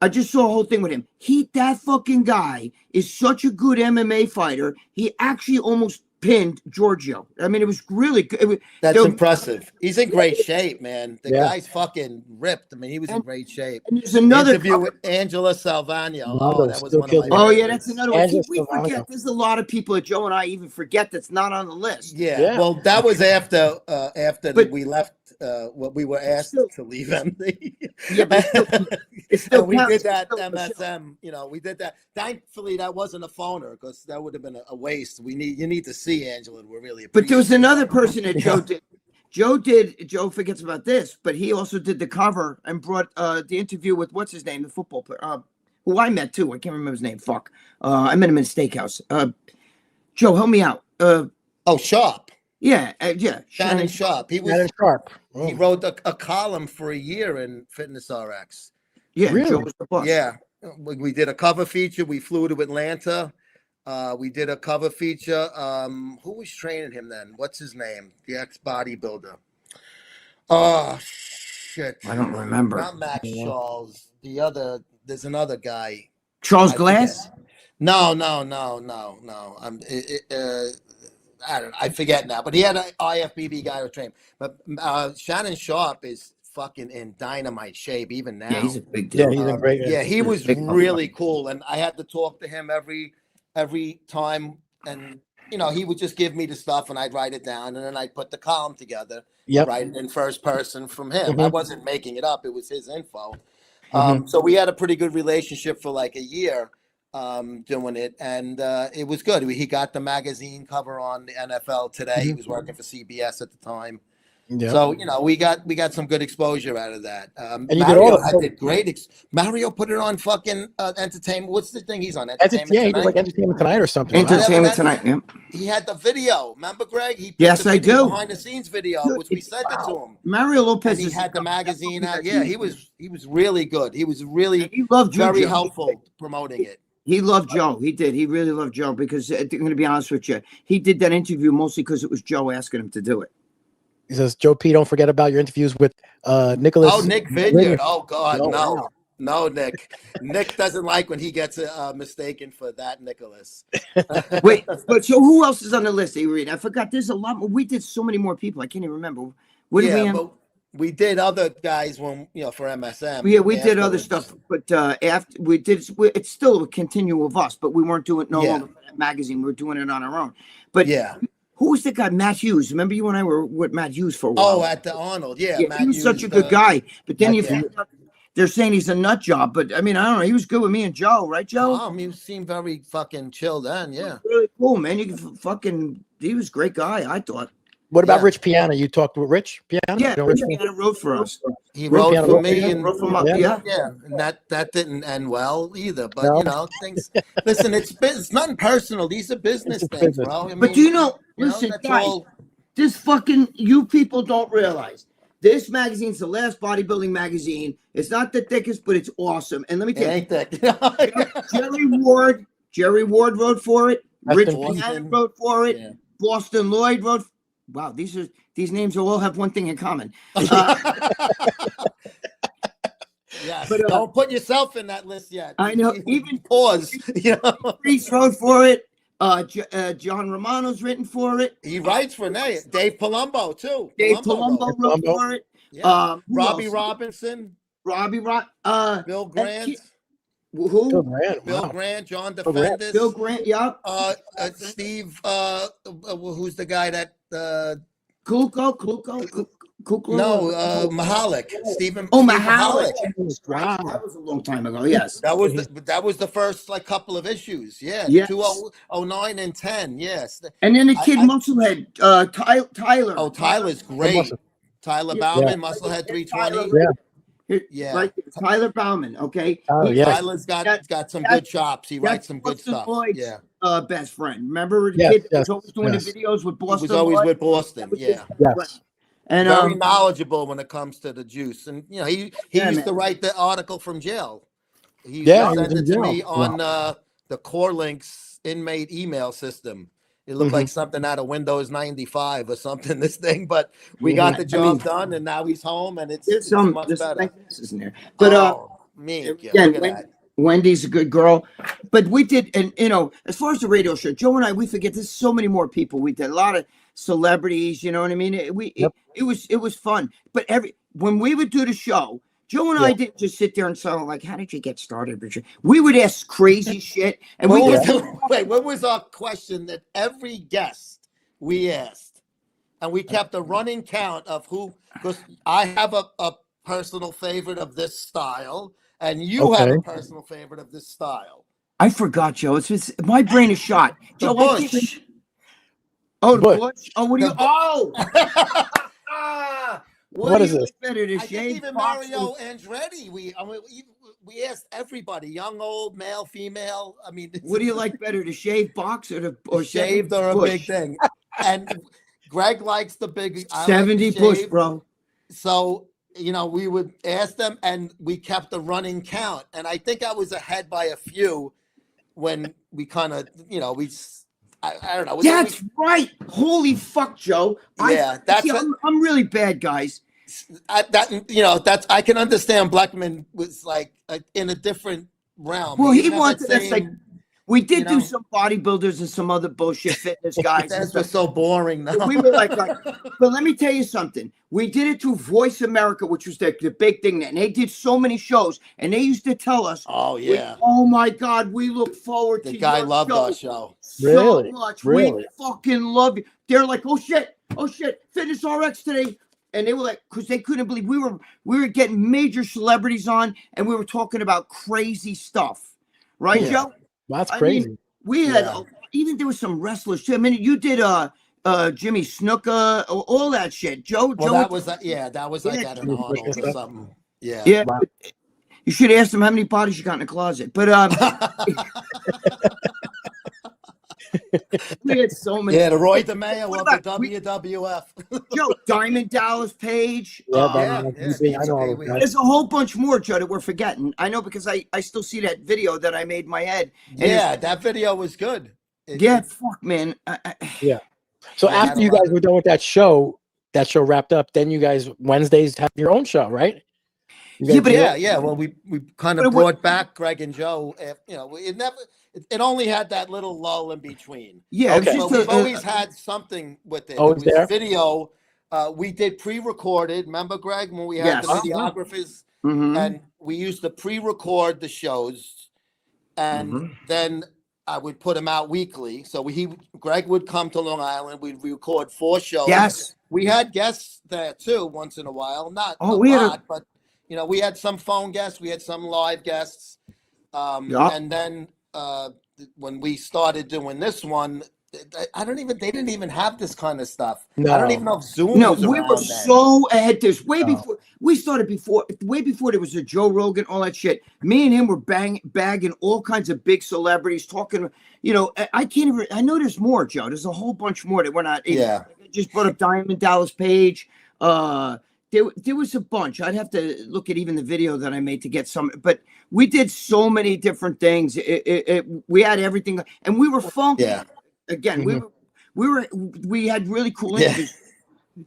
B: I just saw a whole thing with him. That fucking guy is such a good MMA fighter. He actually almost pinned Giorgio. I mean, it was really good.
D: That's impressive. He's in great shape, man. The guy's fucking ripped. I mean, he was in great shape.
B: And there's another
D: interview with Angela Salvagno. Oh, that was one of my
B: favorites. That's another one. We forget. There's a lot of people that Joe and I even forget that's not on the list.
D: Yeah. Well, that was after we left. We were asked to leave MD. But we did that MSM. You know, we did that. Thankfully, that wasn't a phoner, because that would have been a waste. You need to see Angela. We're really.
B: But there was another person that Joe did. Joe forgets about this, but he also did the cover and brought the interview with what's his name, the football player, who I met too. I can't remember his name. Fuck. I met him in a steakhouse. Joe, help me out.
D: Sharp.
B: Yeah.
D: Shannon Sharp. He was
C: Shannon Sharp.
D: He wrote a column for a year in Fitness RX.
B: Yeah,
C: really?
B: Joe was the boss.
D: Yeah, we did a cover feature. We flew to Atlanta. We did a cover feature. Who was training him then? What's his name? The ex-bodybuilder. Oh, shit.
B: I don't remember.
D: Not Max Charles. There's another guy.
B: Charles Glass?
D: No. I forget now, but he had an IFBB guy who trained. But Shannon Sharp is fucking in dynamite shape even now.
B: Yeah, he's a big deal.
C: Yeah, he's a great.
D: Yeah, he was really cool, and I had to talk to him every time, and you know, he would just give me the stuff, and I'd write it down, and then I'd put the column together, write it in first person from him. I wasn't making it up; it was his info. So we had a pretty good relationship for like a year. Doing it, and it was good. He got the magazine cover on the NFL Today. He was working for CBS at the time. Yeah. So, you know, we got some good exposure out of that.
C: And
D: Mario did great. Mario put it on fucking entertainment. What's the thing he's on? Entertainment
C: Tonight? He did like Entertainment Tonight or something.
B: Entertainment Tonight, yeah.
D: He had the video. Remember, Greg?
B: Yes, I do.
D: Behind the scenes video, which we sent it to him.
B: Mario Lopez.
D: And he had the magazine out. Yeah, he was really good. He was really
B: loved
D: very helpful promoting it.
B: He loved Joe. He did. He really loved Joe because I'm going to be honest with you. He did that interview mostly because it was Joe asking him to do it.
C: He says, Joe P., don't forget about your interviews with Nicholas.
D: Oh, Nick Vineyard. Oh, God, no. Wow. No, Nick. Nick doesn't like when he gets mistaken for that Nicholas.
B: Wait, but so who else is on the list? I forgot. There's a lot more. We did so many more people. I can't even remember. What did we have?
D: We did other guys when, you know, for MSM.
B: Yeah, we did other stuff, but after we did, it's still a continue of us, but we weren't doing longer for that magazine. We were doing it on our own. But who was the guy? Matt Hughes. Remember you and I were with Matt Hughes for a while.
D: Oh, at the Arnold. Yeah,
B: Matt he was Hughes, such a good guy. But then they're saying he's a nut job. But I mean, I don't know. He was good with me and Joe, right, Joe?
D: He seemed very fucking chill then. Yeah,
B: really cool, man. He was a great guy. I thought.
C: What about Rich Piana? You talked with Rich Piana?
B: Yeah, Rich Piana wrote for us.
D: He wrote for me and
B: wrote for
D: and that didn't end well either. But you know, things. Listen, it's nothing personal. These are business things, bro. I mean,
B: but do you know? Listen,
D: that's
B: guys.
D: all
B: This fucking, you people don't realize. This magazine's the last bodybuilding magazine. It's not the thickest, but it's awesome. And let me tell you, Jerry Ward wrote for it. Rich Pietaro wrote for it. Yeah. Boston Lloyd wrote. Wow, these names all have one thing in common.
D: Yes, but don't put yourself in that list yet.
B: I know. Even
D: pause.
B: Reese wrote for it. John Romano's written for it.
D: He writes for Dave Palumbo too.
B: Dave Palumbo wrote for it.
D: Yeah. Robbie Robinson. Bill Grant.
B: Who?
D: Bill Grant. John Defendis.
B: Bill Grant. Yep.
D: Steve. Who's the guy that?
B: Kuko.
D: No, Mahalik. Stephen.
B: Mahalik. Wow, that was a long time ago. Yes,
D: that was the first couple of issues. Yeah, yes. 2009 and 10. Yes,
B: and then the kid Musclehead, Tyler.
D: Oh, Tyler's great. Tyler Bauman, Musclehead 320. Yeah,
B: right. Tyler Bauman. Okay.
D: Tyler's got some good chops. He writes some good stuff.
B: Yeah. Best friend. Remember the kid was always doing the videos with Boston.
D: He was always with Boston. Yeah.
C: Yes.
B: And
D: very knowledgeable when it comes to the juice. And he used to write the article from jail. He used to send it to me on the Core Links inmate email system. It looked like something out of Windows 95 or something, this thing, but we got the job done, and now he's home, and it's much better.
B: In there. But Wendy's a good girl. But we did, and as far as the radio show, Joe and I, we forget there's so many more people. We did a lot of celebrities, you know what I mean? It was fun. But when we would do the show, Joe and I didn't just sit there and say, like, how did you get started, Richard? We would ask crazy shit. And
D: what was our question that every guest we asked? And we kept a running count of who, because I have a personal favorite of this style, and you have a personal favorite of this style.
B: I forgot, Joe. It's just, my brain is shot.
D: Joe, Bush.
B: Oh, the Bush. Oh, what do you?
C: What is this?
B: Better to
D: I think even Mario Andretti. We asked everybody, young, old, male, female. I mean,
B: what do you like better, to shave box or
D: shaved or a big thing? And Gregg likes the big
B: 70 push, bro.
D: So we would ask them, and we kept a running count. And I think I was ahead by a few when we kind of, I don't know.
B: That's right. Holy fuck, Joe.
D: Yeah,
B: I'm really bad, guys.
D: I can understand Blackman was like in a different realm.
B: Well, he wanted us we did do some bodybuilders and some other bullshit fitness guys.
D: That's was so boring. Now.
B: We were like, but let me tell you something. We did it through Voice America, which was the big thing. And they did so many shows, and they used to tell us,
D: "Oh yeah,
B: oh my God, we look forward to
D: the guy loved our show
B: so much. Really? We fucking love you." They're like, "Oh shit, Fitness RX today." And they were like, because they couldn't believe we were getting major celebrities on, and we were talking about crazy stuff, right, Joe?
C: Well, that's crazy.
B: I mean, we had even there was some wrestlers too. I mean, you did Jimmy Snuka, all that shit. Joe.
D: That was like at an Arnold or something. Yeah.
B: Yeah. Wow. You should ask them how many bodies you got in the closet. But we had so many.
D: Yeah, the Roy DeMeo of the WWF.
B: Joe, Diamond Dallas Page.
C: I know.
B: There's a whole bunch more, Joe, that we're forgetting. I know because I still see that video that I made in my head.
D: And that video was good.
B: Fuck, man.
C: So after you guys were done with that show wrapped up, then you guys Wednesdays have your own show, right?
D: Well, we kind of brought back Gregg and Joe. It only had that little lull in between.
B: Yeah,
D: but we've always had something with it.
C: Always there.
D: Video. We did pre-recorded. Remember, Gregg, when we had the videographers, and we used to pre-record the shows, and then I would put them out weekly. So Gregg would come to Long Island. We'd record 4 shows.
B: Yes,
D: we had guests there too once in a while. Not a lot, but we had some phone guests. We had some live guests, and then. When we started doing this one, they didn't even have this kind of stuff. No. I don't even know if Zoom was around. We were
B: so ahead. This before we started. Way before there was a Joe Rogan, all that shit. Me and him were bagging all kinds of big celebrities, talking. I can't even. I know there's more, Joe. There's a whole bunch more that we're not.
D: Yeah.
B: just brought up Diamond Dallas Page. There was a bunch. I'd have to look at even the video that I made to get some, but we did so many different things. We had everything, and we were funky.
D: Yeah.
B: Again, we had really cool interviews.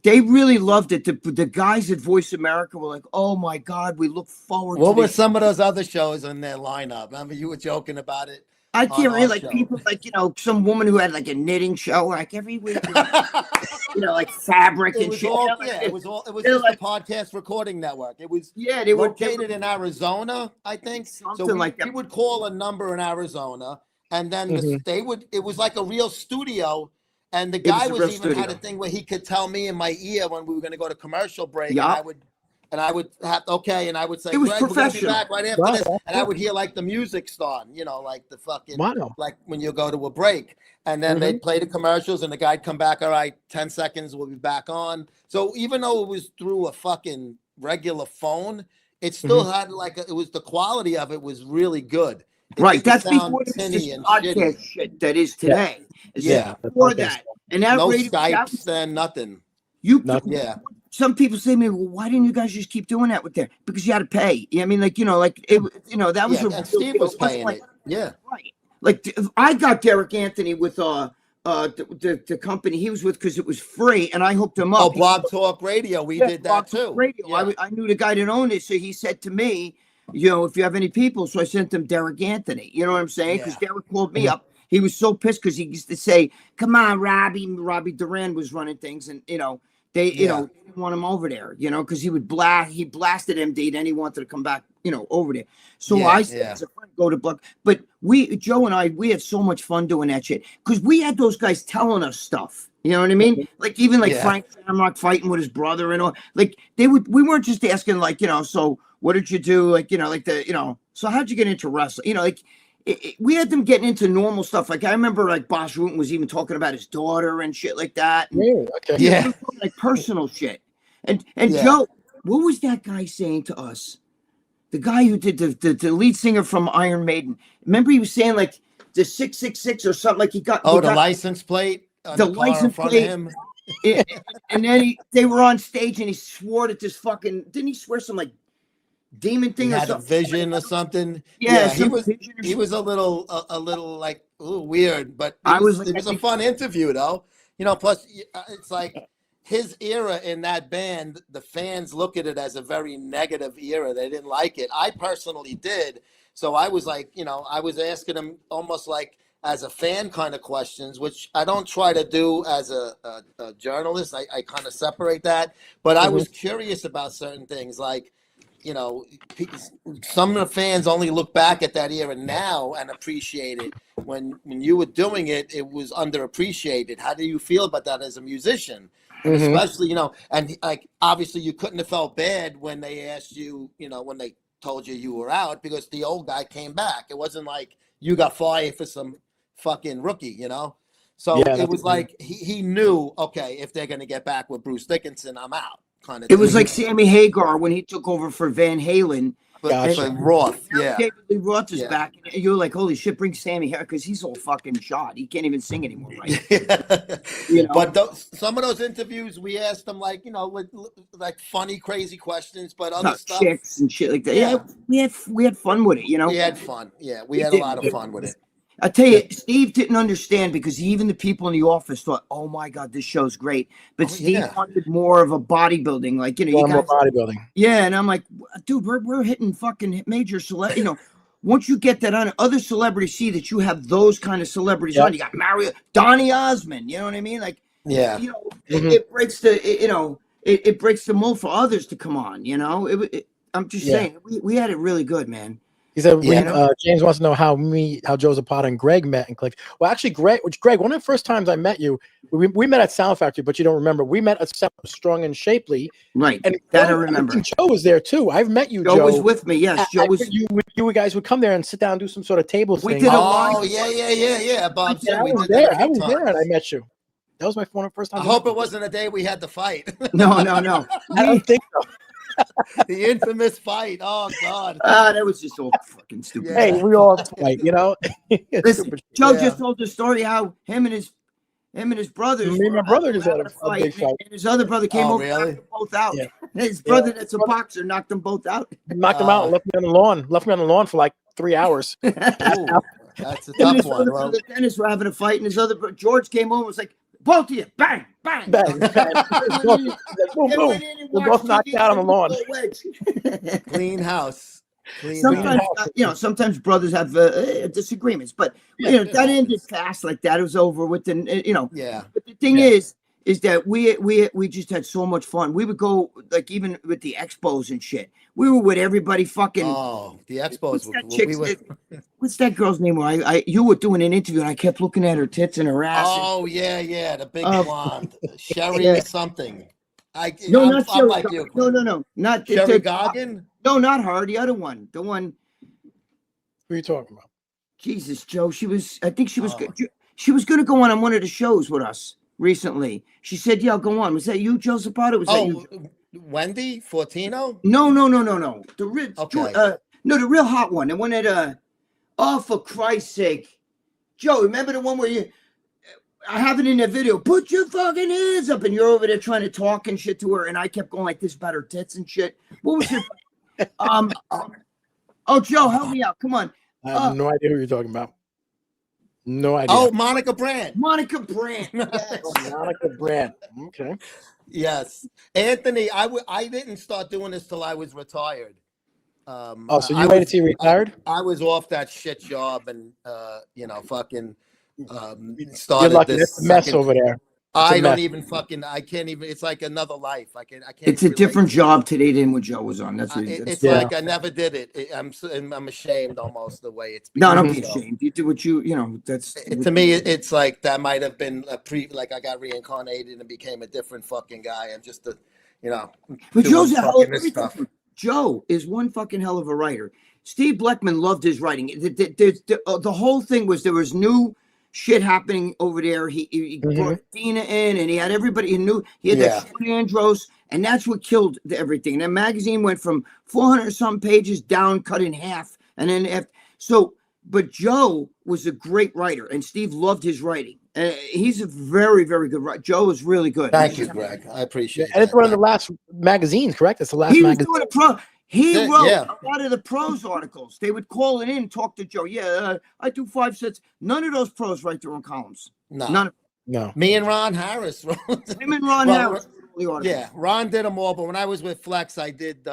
B: They really loved it. The guys at Voice America were like, "Oh my God, we look forward to."
D: What were some of those other shows in their lineup? Remember, you were joking about it.
B: I can't really like people like some woman who had like a knitting show like every week, like fabric and shit.
D: It was just like, the podcast recording network. It was they located in Arizona, I think. So we would call a number in Arizona, and then it was like a real studio. And the guy was even had a thing where he could tell me in my ear when we were going to go to commercial break, and I would have and I would say,
B: it was
D: Greg, we're going to be back right after this, and I would hear like the music start, like the fucking like when you go to a break, and then they'd play the commercials, and the guy'd come back. All right, 10 seconds, we'll be back on. So even though it was through a fucking regular phone, it still had it was the quality of it was really good.
B: Right, that's before this podcast shit that is today. Before that, and that
D: no
B: radio,
D: Skypes and nothing.
B: Some people say to me, "Well, why didn't you guys just keep doing that with there?" Because you had to pay. I mean, that was
D: and Steve was paying it. Yeah,
B: right. Like I got Derek Anthony with the company he was with because it was free, and I hooked him up.
D: Oh, Blog Talk Radio, we did that too.
B: Radio. Yeah. I knew the guy that owned it, so he said to me, if you have any people, so I sent him Derek Anthony. You know what I'm saying? Because Derek called me up. He was so pissed because he used to say, "Come on, Robbie." Robbie Duran was running things, and they didn't want him over there, because he blasted MD, then he wanted to come back, over there. So I said, "It's a fun go to Buck." But Joe and I, we had so much fun doing that shit because we had those guys telling us stuff. You know what I mean? Like even Frank Shamrock fighting with his brother and all. Like we weren't just asking so what did you do? So how'd you get into wrestling? We had them getting into normal stuff. Like I remember Boss Rutan was even talking about his daughter and shit like that. And, like personal shit. And Joe, what was that guy saying to us? The guy who did the lead singer from Iron Maiden. Remember he was saying like the 666 or something like he got.
D: Oh, the license plate.
B: The license plate. Him. And then they were on stage and he swore that this fucking didn't he swear some demon thing or something?
D: A vision or something. He was a little weird, but it was a fun interview though. Plus it's like his era in that band, the fans look at it as a very negative era. They didn't like it. I personally did. So I was I was asking him almost like as a fan kind of questions, which I don't try to do as a journalist. I kind of separate that, but I was curious about certain things like, some of the fans only look back at that era now and appreciate it. When you were doing it, it was underappreciated. How do you feel about that as a musician? Especially, and obviously you couldn't have felt bad when they asked you, when they told you were out because the old guy came back. It wasn't like you got fired for some fucking rookie, So it was like he knew, okay, if they're going to get back with Bruce Dickinson, I'm out. Kind of.
B: It was like Sammy Hagar when he took over for Van Halen.
D: But Roth,
B: David Lee Roth is back, and you're like, holy shit, bring Sammy here because he's all fucking shot. He can't even sing anymore, right?
D: But some of those interviews, we asked them like funny, crazy questions, but other stuff,
B: chicks and shit like that. Yeah, we had fun with it,
D: We had fun. Yeah, we had a lot of fun with it.
B: I tell you, Steve didn't understand because even the people in the office thought, "Oh my God, this show's great." But Steve wanted more of a bodybuilding, you guys,
C: more bodybuilding.
B: Yeah, and I'm like, dude, we're hitting fucking major celebrity. Once you get that on, other celebrities see that you have those kind of celebrities on. You got Mario, Donny Osmond. You know what I mean? It breaks the it breaks the mold for others to come on. I'm just saying, we had it really good, man.
C: He said, James wants to know how Joe Zapata and Gregg met and clicked. Well, actually, Gregg, one of the first times I met you, we met at Sound Factory, but you don't remember. We met at Strong and Shapely.
B: Right.
C: And
B: I remember.
C: Joe was there too. I've met you, Joe.
B: Joe was with me, yes. Joe was.
C: You guys would come there and sit down and do some sort of table thing.
B: We did
D: yeah. Bob said we did that.
C: I was there and I met you. That was my first time.
D: I hope it wasn't a day we had to fight.
B: No.
C: I don't think so.
D: The infamous fight. Oh God.
B: That was just all fucking stupid.
C: Hey, we all fight,
B: Listen, Joe just told the story how him and Him and his brothers.
C: Me and my brother just had a big fight.
B: And his other brother came over,
D: really?
B: knocked them both out.
C: Yeah.
B: His brother, that's a boxer, knocked them both out.
C: Knocked him out and left me on the lawn. Left me on the lawn for like 3 hours.
D: Ooh, that's a tough one. Well,
B: the Dennis were having a fight, and his other George came over and was like, both of you, bang, bang,
C: Bang, bang. Boom, boom. We're both knocked out on the lawn.
D: clean house.
B: Sometimes, sometimes brothers have disagreements, but that ended fast like that. It was over with, and
D: Yeah.
B: But the thing is that we just had so much fun. We would go like even with the expos and shit. We were with everybody fucking.
D: Oh, the expos.
B: What's that girl's name? You were doing an interview and I kept looking at her tits and her ass.
D: Oh yeah, the big blonde, Sherry something.
B: Not Sherry.
D: Like you.
B: No, not
D: Sherry Goggin.
B: No, not her. The other one. The one.
C: Who are you talking about?
B: Jesus, Joe. I think she was. She was going to go on one of the shows with us recently. She said, "Yeah, I'll go on." Was that you, Joe Zapata? Was that you?
D: Wendy Fortino?
B: No. The real, the real hot one. The one that, for Christ's sake, Joe. Remember the one where I have it in the video. Put your fucking hands up, and you're over there trying to talk and shit to her, and I kept going like this about her tits and shit. What was it? Joe, help me out. Come on.
C: I have no idea who you're talking about. No idea.
D: Oh, Monica Brandt.
B: Yes.
C: Monica Brandt. Okay.
D: Yes, Anthony. I didn't start doing this till I was retired.
C: So you waited till you retired?
D: I was off that shit job and fucking started.
C: You're lucky.
D: This
C: It's a mess over there.
D: I can't even. It's like another life. I can't.
B: It's a different job today than what Joe was on. That's what
D: it's like I never did it. I'm ashamed almost the way it's.
B: No, don't be ashamed. You do what that's.
D: To me, it's like that might have been like I got reincarnated and became a different fucking guy. I'm just
B: But Joe's a hell of Joe is one fucking hell of a writer. Steve Bleckman loved his writing. The whole thing was there was new shit happening over there. He brought Dina in, and he had everybody. He had that Andros, and that's what killed everything. That magazine went from 400 some pages down, cut in half, and then But Joe was a great writer, and Steve loved his writing. He's a very, very good writer. Joe is really good.
D: Thank you, Greg. I appreciate it.
C: And it's one of the last magazines, correct? It's the last magazine.
B: He wrote a lot of the pros articles. They would call it in, talk to Joe. I do 5 sets. None of those pros write their own columns.
D: No.
B: None.
C: No.
D: Me and Ron Harris.
B: Him and Ron Harris.
D: Yeah, Ron did them all. But when I was with Flex, I did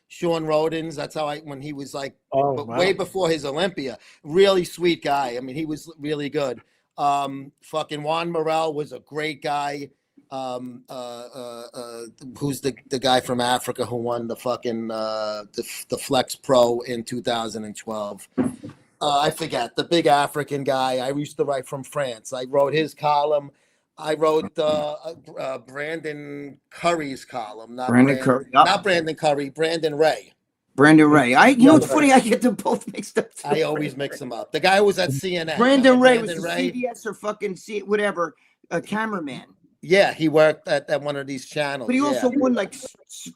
D: Sean Roden's. That's how when he was like way before his Olympia. Really sweet guy. I mean, he was really good. Fucking Juan Morel was a great guy. Who's the guy from Africa who won the fucking the Flex Pro in 2012? I forget, the big African guy. I used to write from France. I wrote his column. I wrote Brandon Curry's column. Not Brandon Curry. Brandon Ray.
B: Brandon Ray. It's funny. I get them both mixed up.
D: I always mix them up. The guy who was at CNN.
B: Brandon Ray was the CBS or fucking whatever cameraman.
D: Yeah, he worked at one of these channels.
B: But he also won like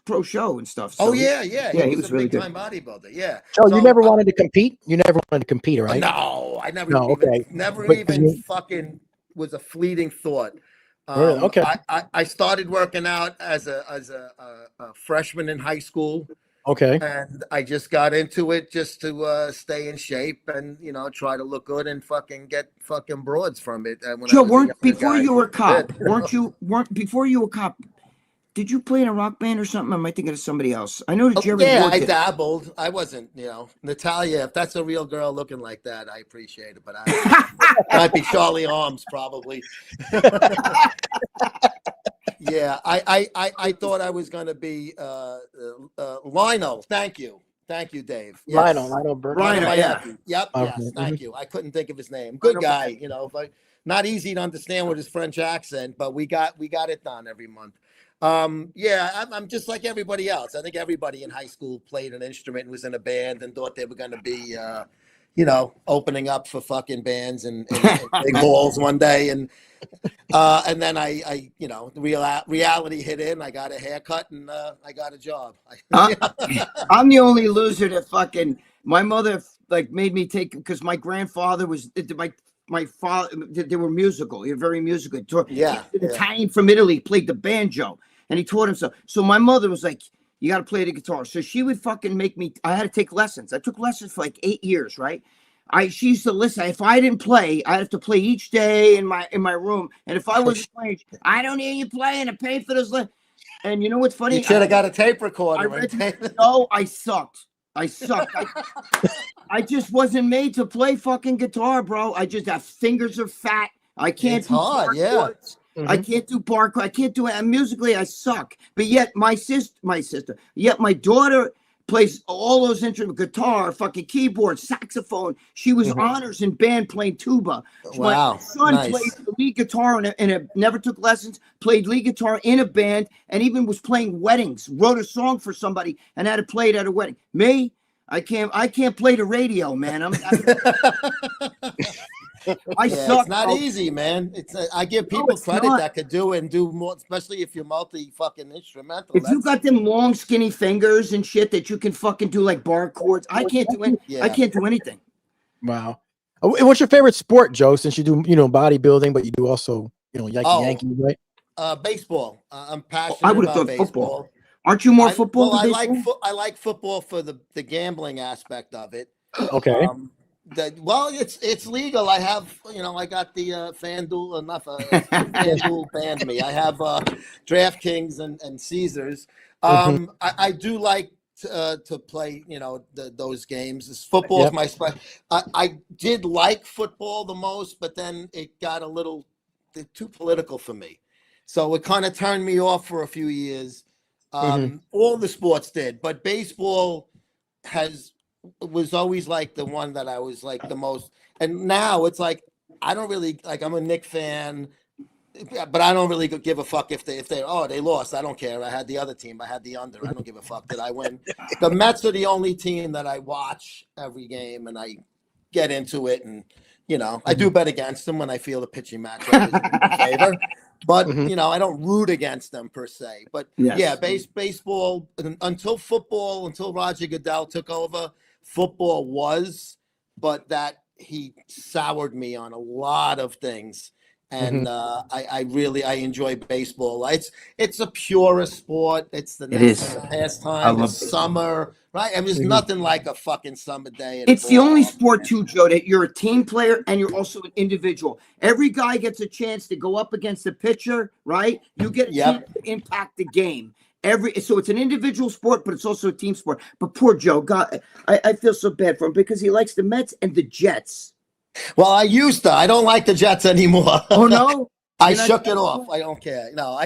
B: pro show and stuff.
D: So he was a
B: really
D: big time bodybuilder. Yeah.
C: So you never wanted to compete? You never wanted to compete, right?
D: No, I never. Never
C: But
D: even fucking was a fleeting thought.
C: Really? Okay.
D: I started working out as a freshman in high school.
C: Okay.
D: And I just got into it just to stay in shape and try to look good and fucking get fucking broads from it.
B: Joe, before you were a cop, before you were a cop, did you play in a rock band or something? Am I thinking of somebody else? I know that Jerry.
D: Yeah, I dabbled. I wasn't, Natalia. If that's a real girl looking like that, I appreciate it. But I'd be Charlie Arms probably. Yeah, I thought I was going to be Lionel. Thank you, Dave. Yes.
C: Lionel Burke.
D: Yep. Yes. Thank you. I couldn't think of his name. Good guy. But not easy to understand with his French accent, but we got it done every month. I'm just like everybody else. I think everybody in high school played an instrument and was in a band and thought they were going to be, opening up for fucking bands and big halls one day. And then I reality hit in. I got a haircut and I got a job.
B: I'm the only loser that fucking my mother made me take because my grandfather was my my father, they were musical. They're very musical.
D: Yeah,
B: An Italian from Italy played the banjo, and he taught himself. So my mother was like, "You got to play the guitar." So she would fucking make me. I had to take lessons. I took lessons for like 8 years, right? She used to listen. If I didn't play, I'd have to play each day in my room. And if I wasn't playing, I don't hear you playing. I pay for this. And you know what's funny?
D: You should have got a tape recorder.
B: No, I sucked. I just wasn't made to play fucking guitar, bro. I just have fingers are fat. I can't.
D: It's hard, yeah.
B: I can't do bar chords. I can't do it. And musically, I suck. But yet my sister, yet my daughter plays all those instruments: guitar, fucking keyboard, saxophone. She was honors in band playing tuba.
D: Wow,
B: my son played the lead guitar and never took lessons. Played lead guitar in a band and even was playing weddings. Wrote a song for somebody and had to play it at a wedding. Me, I can't play the radio, man. I suck.
D: It's not easy, man. I give people credit that could do it and do more, especially if you're fucking instrumental.
B: If you got them long, skinny fingers and shit that you can fucking do like bar chords, I can't do it. I can't do anything.
C: Wow. What's your favorite sport, Joe? Since you do, bodybuilding, but you do also, Yankees, right?
D: Baseball. I'm passionate.
B: I would have thought
D: baseball.
B: Football. Aren't you more football?
D: Well, I like football for the gambling aspect of it.
C: Okay.
D: It's legal. I have, I got the FanDuel FanDuel banned me. I have DraftKings and Caesars. I do like to play, those games. Football is my sport. I did like football the most, but then it got a little too political for me. So it kind of turned me off for a few years. All the sports did, but baseball was always like the one that I was like the most. And now it's like I don't really like. I'm a Knicks fan, but I don't really give a fuck if they lost. I don't care. I had the other team. I had the under. I don't give a fuck. Did I win? The Mets are the only team that I watch every game and I get into it. And I do bet against them when I feel the pitching matchup is in my favor. But I don't root against them per se. But baseball until Roger Goodell took over, football was, but that he soured me on a lot of things. And I enjoy baseball. It's a purest sport. It's the pastime. It's summer, right? I mean, there's nothing like a fucking summer day.
B: It's the only sport too, Joe, that you're a team player and you're also an individual. Every guy gets a chance to go up against the pitcher, right? You get a chance to impact the game. So it's an individual sport, but it's also a team sport. But poor Joe, God, I feel so bad for him because he likes the Mets and the Jets.
D: Well, I don't like the Jets anymore.
B: Oh no.
D: I shook it off. I don't care. No,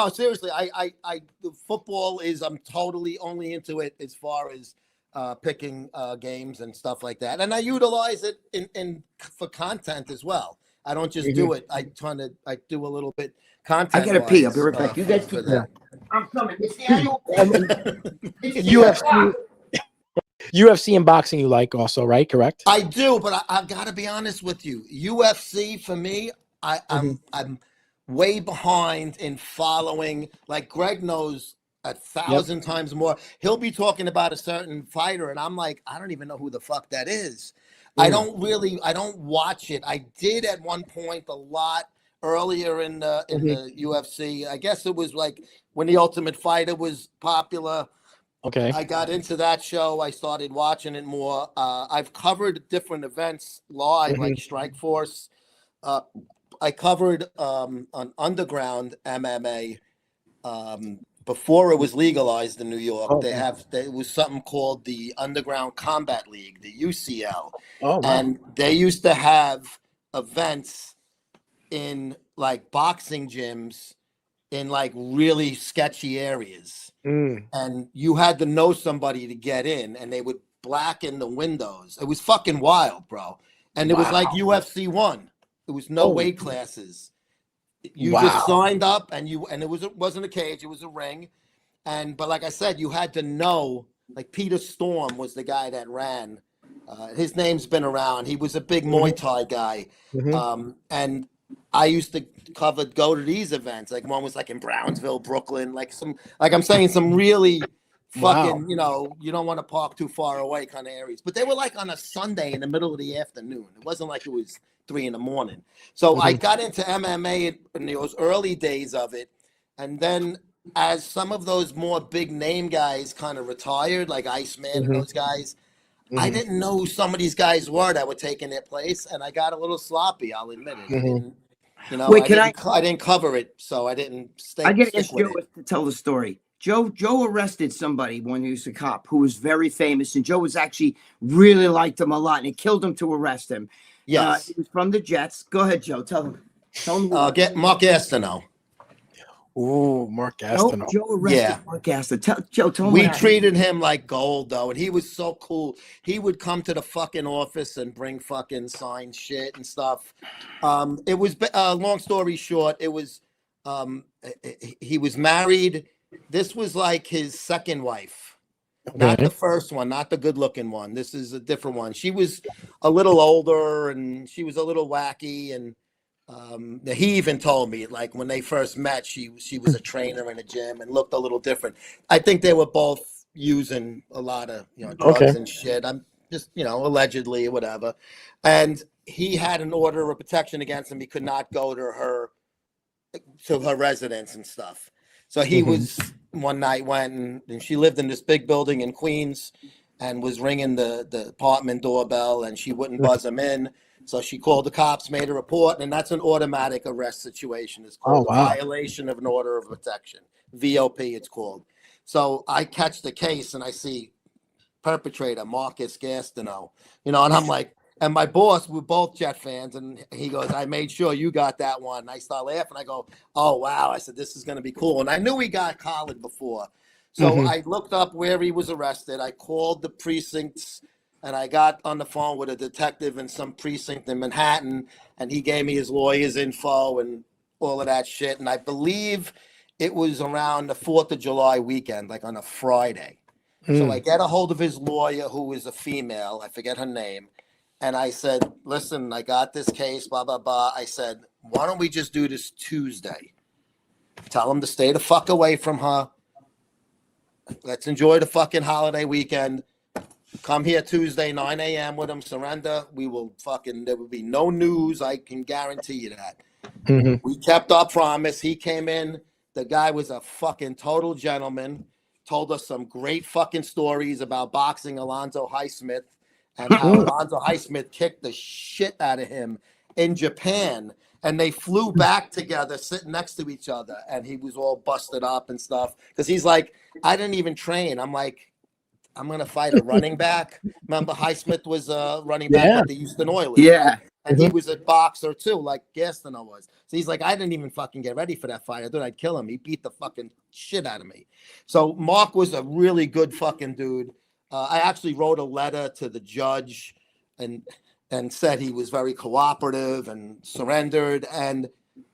D: seriously. The football I'm totally only into it as far as picking games and stuff like that, and I utilize it for content as well. I don't just do it. I do a little bit content.
B: I gotta pee. I'll be right back. You guys keep that. I'm coming. It's the annual.
C: UFC and boxing you like also, right? Correct?
D: I do, but I've got to be honest with you. UFC for me, I'm way behind in following. Like Gregg knows 1,000 times more. He'll be talking about a certain fighter, and I'm like, I don't even know who the fuck that is. I don't watch it. I did at one point a lot earlier in the UFC. I guess it was like when The Ultimate Fighter was popular.
C: Okay.
D: I got into that show. I started watching it more. I've covered different events live, like Strikeforce. I covered an underground MMA before it was legalized in New York. There was something called the Underground Combat League, the UCL. Oh, wow. And they used to have events in like boxing gyms in like really sketchy areas. And you had to know somebody to get in, and they would blacken the windows. It was fucking wild, bro. And it was like UFC 1. It was no weight classes. You just signed up, and it wasn't a cage, it was a ring. But like I said, you had to know. Like Peter Storm was the guy that ran. His name's been around. He was a big Muay Thai guy. And I used to go to these events. Like one was like in Brownsville, Brooklyn, some really fucking, you know, you don't want to park too far away kind of areas. But they were like on a Sunday in the middle of the afternoon. It wasn't like it was 3 a.m. So I got into MMA in those early days of it. And then as some of those more big name guys kind of retired, like Iceman and those guys, I didn't know who some of these guys were that were taking their place. And I got a little sloppy, I'll admit it. I didn't, you know,
B: Wait,
D: I didn't cover it, so I didn't
B: I get to
D: stick with
B: Joe
D: it.
B: to tell the story. Joe arrested somebody when he was a cop who was very famous, and Joe was actually really liked him a lot, and it killed him to arrest him.
D: Yes.
B: He was from the Jets. Go ahead, Joe. Tell him.
D: Get Mark Gastineau.
C: Ooh, Mark Gastineau.
B: Joe arrested Mark Gastineau. Joe, tell him.
D: We treated him like gold, though, and he was so cool. He would come to the fucking office and bring fucking signed shit and stuff. It was long story short. It was he was married. This was like his second wife, not the first one, not the good-looking one. This is a different one. She was a little older and she was a little wacky, and he even told me, like, when they first met, she was a trainer in a gym and looked a little different. I think they were both using a lot of, you know, drugs and shit. I'm just, you know, allegedly or whatever. And he had an order of protection against him. He could not go to her residence and stuff. So he was, one night went and she lived in this big building in Queens and was ringing the apartment doorbell, and she wouldn't buzz him in. So she called the cops, made a report, and that's an automatic arrest situation. It's called a violation of an order of protection. VOP, it's called. So I catch the case and I see perpetrator, Marcus Gastineau, you know, and I'm like, and my boss, we're both Jet fans, and he goes, I made sure you got that one. And I start laughing. I go, oh, wow. I said, this is going to be cool. And I knew he got collared before. So I looked up where he was arrested. I called the precincts, and I got on the phone with a detective in some precinct in Manhattan, and he gave me his lawyer's info and all of that shit. And I believe it was around the 4th of July weekend, like on a Friday. So I get a hold of his lawyer, who is a female. I forget her name. And I said, listen, I got this case, blah, blah, blah. I said, why don't we just do this Tuesday? Tell him to stay the fuck away from her. Let's enjoy the fucking holiday weekend. Come here Tuesday, 9 a.m. with him, surrender. We will fucking, there will be no news. I can guarantee you that. We kept our promise. He came in. The guy was a fucking total gentleman. Told us some great fucking stories about boxing Alonzo Highsmith and how Alonzo Highsmith kicked the shit out of him in Japan. And they flew back together, sitting next to each other. And he was all busted up and stuff. Because he's like, I didn't even train. I'm like, I'm going to fight a running back. Remember, Highsmith was a running back with the Houston Oilers.
B: Yeah.
D: And he was a boxer, too, like Gastineau was. So he's like, I didn't even fucking get ready for that fight. I thought I'd kill him. He beat the fucking shit out of me. So Mark was a really good fucking dude. I actually wrote a letter to the judge and said he was very cooperative and surrendered. And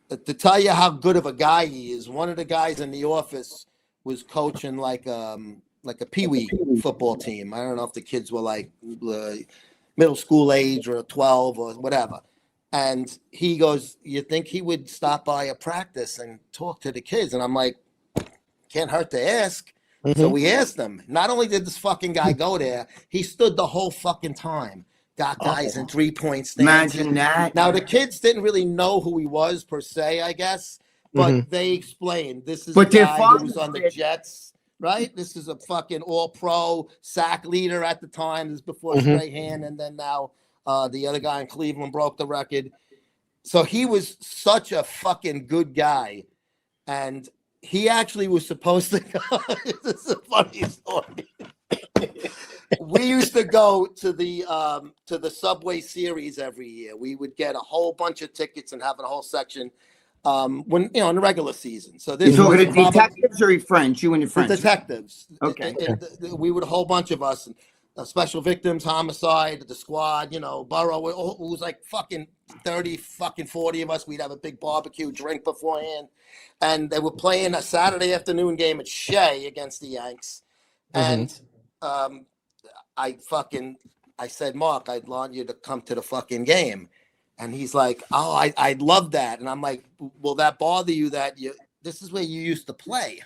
D: to tell you how good of a guy he is, one of the guys in the office was coaching like a peewee football team. I don't know if the kids were like middle school age or 12 or whatever. And he goes, you think he would stop by a practice and talk to the kids? And I'm like, can't hurt to ask. So we asked him. Not only did this fucking guy go there, he stood the whole fucking time. Got guys in 3-point stands.
B: Imagine that.
D: Now, the kids didn't really know who he was per se, I guess. But they explained, this is
B: But
D: a
B: their
D: guy who was on the Jets, right? This is a fucking all-pro sack leader at the time. This is before Strahan, and then now the other guy in Cleveland broke the record. So he was such a fucking good guy. And he actually was supposed to go. This is a funny story. We used to go to the Subway Series every year. We would get a whole bunch of tickets and have a whole section when, you know, in the regular season. So this
B: You're talking
D: was
B: to detectives or your friends? You and your friends?
D: The detectives.
B: Okay.
D: We would a whole bunch of us. Special victims, homicide, the squad, you know, Borough. It was like fucking 30, fucking 40 of us. We'd have a big barbecue, drink beforehand. And they were playing a Saturday afternoon game at Shea against the Yanks. And I said, Mark, I'd want you to come to the fucking game. And he's like, oh, I'd love that. And I'm like, will that bother you that this is where you used to play?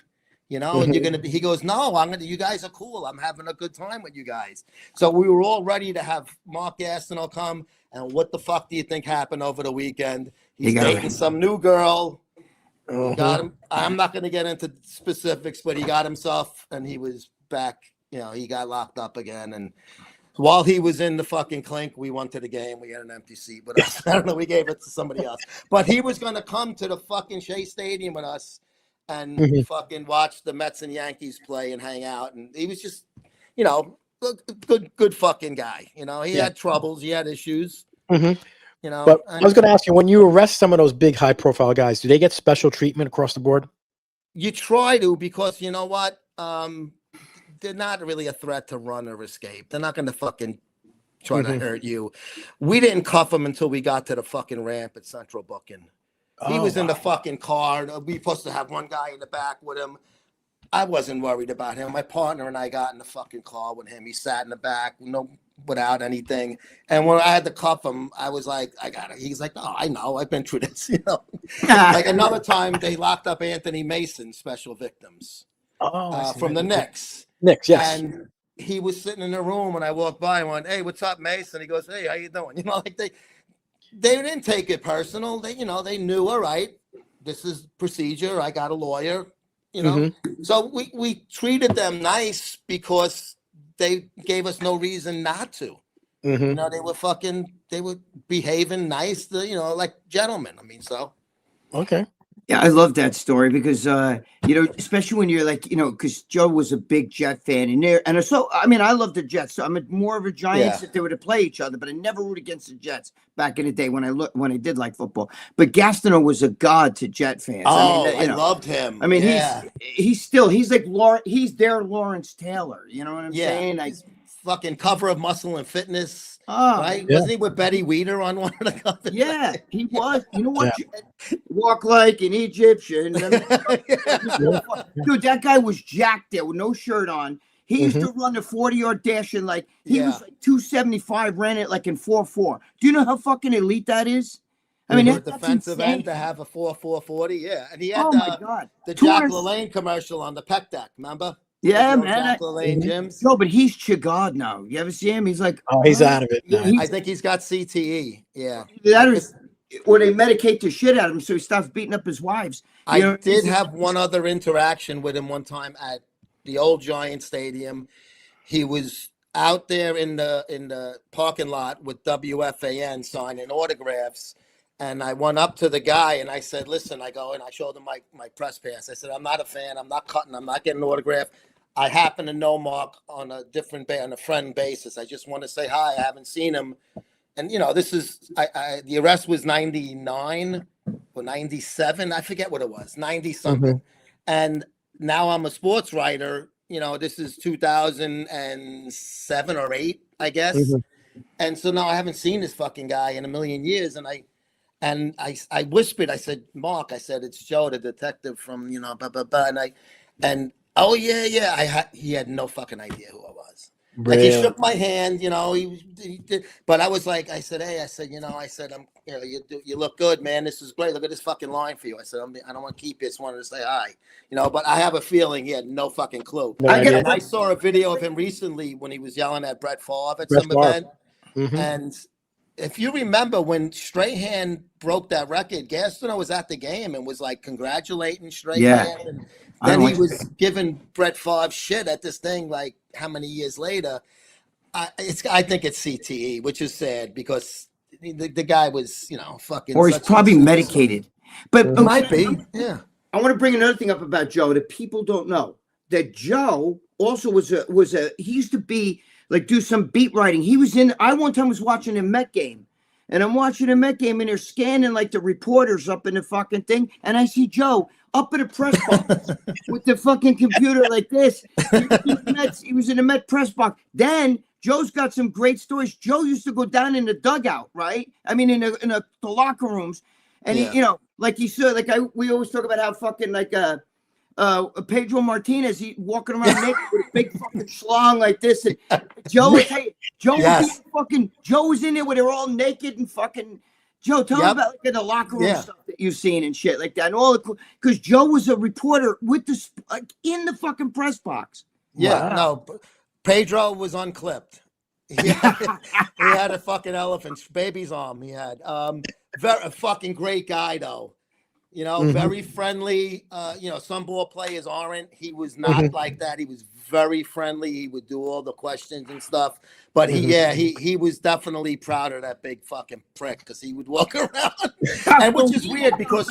D: and you're gonna be. He goes, no, you guys are cool. I'm having a good time with you guys. So we were all ready to have Mark Gastineau come. And what the fuck do you think happened over the weekend? He's dating some new girl. Got him. I'm not going to get into specifics, but he got himself, and he was back. He got locked up again. And while he was in the fucking clink, we went to the game. We had an empty seat with us. I don't know. We gave it to somebody else. But he was going to come to the fucking Shea Stadium with us and fucking watch the Mets and Yankees play and hang out. And he was just, good fucking guy. He had troubles. He had issues.
C: But I was going to ask you, when you arrest some of those big high-profile guys, do they get special treatment across the board?
D: You try to, because you know what? They're not really a threat to run or escape. They're not going to fucking try to hurt you. We didn't cuff him until we got to the fucking ramp at Central Booking. He was in the fucking car. We were supposed to have one guy in the back with him. I wasn't worried about him. My partner and I got in the fucking car with him. He sat in the back, without anything. And when I had to cuff him, I was like, I got it. He's like, oh, I know. I've been through this, Like another time, they locked up Anthony Mason, special victims, from the Knicks.
C: Knicks, yes.
D: And he was sitting in the room, and I walked by and went, hey, what's up, Mason? He goes, hey, how you doing? They didn't take it personal. They knew, all right, this is procedure. I got a lawyer. So we treated them nice because they gave us no reason not to. They were behaving nice, like gentlemen.
C: Okay.
B: Yeah, I love that story because, especially when you're like, because Joe was a big Jet fan and so, I love the Jets. So I'm more of a Giants if they were to play each other, but I never root against the Jets back in the day when I did like football. But Gastineau was a god to Jet fans.
D: I loved him.
B: He's like he's their Lawrence Taylor. You know what I'm saying?
D: Fucking cover of Muscle and Fitness. Right? Yeah. Wasn't he with Betty Weeder on one of the covers?
B: Yeah, he was. You know what? Yeah. Walk like an Egyptian. Dude, that guy was jacked there with no shirt on. He used to run the 40-yard dash and he was like 275, ran it like in 4.4. Do you know how fucking elite that is?
D: That's defensive end to have a 4.40. Yeah, and he had the Jack LaLanne commercial on the Pec Deck. Remember?
B: Yeah, man.
D: No,
B: but he's Chagod now. You ever see him? He's like,
C: he's out of it.
D: I think he's got CTE. Yeah.
B: Or they medicate the shit out of him so he stops beating up his wives.
D: I did have one other interaction with him one time at the old Giant Stadium. He was out there in the parking lot with WFAN signing autographs. And I went up to the guy and I said, listen, I showed him my press pass. I said, I'm not a fan. I'm not cutting. I'm not getting an autograph. I happen to know Mark on a friend basis. I just want to say hi. I haven't seen him. And, this is, the arrest was 99 or 97. I forget what it was, 90 something. And now I'm a sports writer. This is 2007 or 8, I guess. And so now I haven't seen this fucking guy in a million years. And I whispered, I said, Mark, it's Joe, the detective from, blah, blah, blah. And oh, yeah. He had no fucking idea who I was. Really? Like, he shook my hand, he did. But I was like, I said, hey, you look good, man. This is great. Look at this fucking line for you. I said, I don't want to keep you. I just wanted to say hi. But I have a feeling he had no fucking clue. I saw a video of him recently when he was yelling at Brett Favre at some event. And if you remember when Strahan broke that record, Gastineau was at the game and was like congratulating Strahan. Yeah. And then he was giving Brett Favre shit at this thing like how many years later. I think it's CTE, which is sad because the guy was, fucking.
B: Or he's probably medicated. But
D: it might be. Yeah. I
B: want to bring another thing up about Joe that people don't know. That Joe also was he used to be do some beat writing. I one time was watching a Met game. And I'm watching a Met game and they're scanning the reporters up in the fucking thing. And I see Joe up in a press box with the fucking computer like this. He was in the Met press box. Then Joe's got some great stories. Joe used to go down in the dugout, right? In the locker rooms. And he, he said, we always talk about how fucking Pedro Martinez, he walking around naked with a big fucking schlong like this. And Joe was in there where they're all naked and fucking Joe, tell me about like, the locker room stuff that you've seen and shit like that, and all because Joe was a reporter with the in the fucking press box.
D: Yeah, no, Pedro was unclipped. He had a fucking elephant's baby's arm. He had very a fucking great guy though. You know, very friendly. You know, some ball players aren't. He was not like that. He was very friendly. He would do all the questions and stuff. But he was definitely proud of that big fucking prick because he would walk around, and which is weird because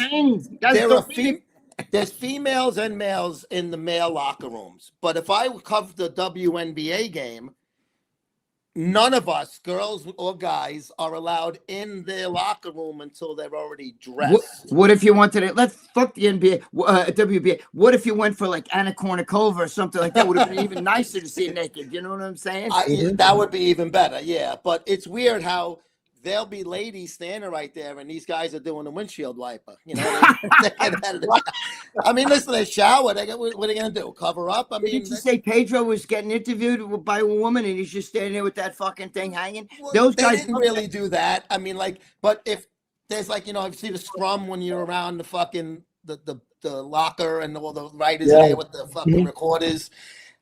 D: there's females and males in the male locker rooms. But if I cover the WNBA game, none of us, girls or guys, are allowed in their locker room until they're already dressed.
B: What if you wanted to? Let's fuck the NBA, WNBA. What if you went for like Anna Kournikova or something like that? Would have been even nicer to see it naked. You know what I'm saying?
D: That would be even better. Yeah, but it's weird how there'll be ladies standing right there, and these guys are doing the windshield wiper. You know, I mean, listen, they shower. What are they gonna do? Cover up? I mean,
B: did you say Pedro was getting interviewed by a woman, and he's just standing there with that fucking thing hanging?
D: Well,
B: those
D: they
B: guys
D: didn't really do that. I mean, like, but if there's like, you know, I've seen the scrum when you're around the fucking the locker and all the writers there with the fucking recorders.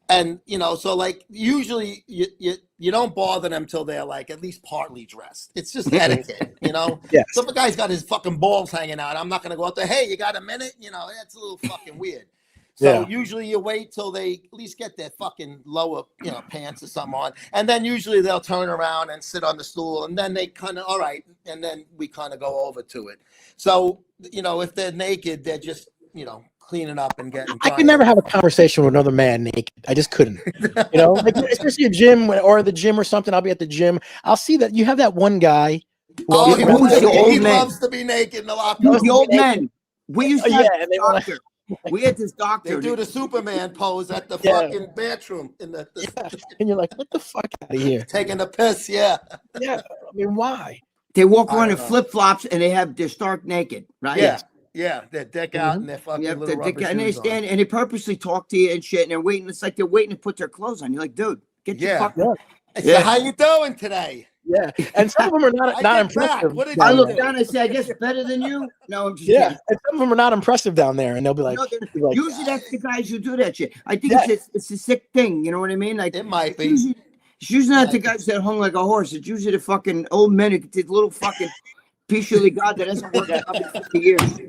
D: And, you know, so like usually you don't bother them till they're like at least partly dressed. It's just etiquette, you know? So if a guy's got his fucking balls hanging out, I'm not going to go out there, hey, you got a minute? You know, that's a little fucking weird. So usually you wait till they at least get their fucking lower, you know, pants or something on. And then usually they'll turn around and sit on the stool. And then they kind of, all right. And then we kind of go over to it. So, you know, if they're naked, they're just, you know, cleaning up and getting.
C: I could never have a conversation with another man naked. I just couldn't. You know, like, especially a gym or the gym or something. I'll be at the gym. I'll see that you have that one guy.
D: He loves to be naked in the locker room.
B: The old men. We used to have this doctor. We had this doctor.
D: They do the Superman pose at the fucking bathroom in the
C: and you're like, what the fuck out of here?
D: Taking a piss, yeah.
C: I mean, why?
B: They walk around in flip flops and they're stark naked, right?
D: Yeah, they're deck out and they're fucking little rubber shoes
B: and they stand and they purposely talk to you and shit, and they're waiting. It's like they're waiting to put their clothes on. You're like, dude, get your fuck.
D: So how you doing today?
C: Yeah, and some of them are not impressive.
B: I look down and I say, I guess better than you. No, I'm just kidding.
C: And some of them are not impressive down there, and they'll be like,
B: usually that's the guys who do that shit. I think it's a sick thing. You know what I mean? Like
D: it might be.
B: It's usually not the guys that hung like a horse. It's usually the fucking old men who did little fucking piece of God that hasn't worked out in 50 years.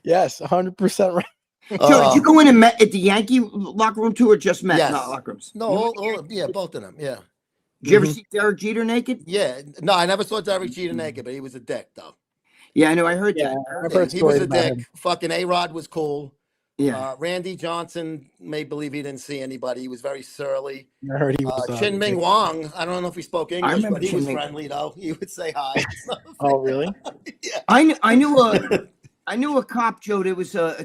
C: Yes, 100% right.
B: Joe, did you go in and met at the Yankee locker room too, or just met locker rooms?
D: No, both of them. Yeah.
B: Did you ever see Derek Jeter naked?
D: Yeah. No, I never saw Derek Jeter naked, but he was a dick, though.
B: Yeah, I know. I heard that.
D: He was a dick. Fucking A-Rod was cool.
B: Yeah.
D: Randy Johnson may believe he didn't see anybody. He was very surly.
C: I heard he was.
D: Chin Ming Wong. I don't know if he spoke English, but he was friendly though. He would say hi.
C: Oh, really?
B: Yeah. I knew a cop, Joe. There was a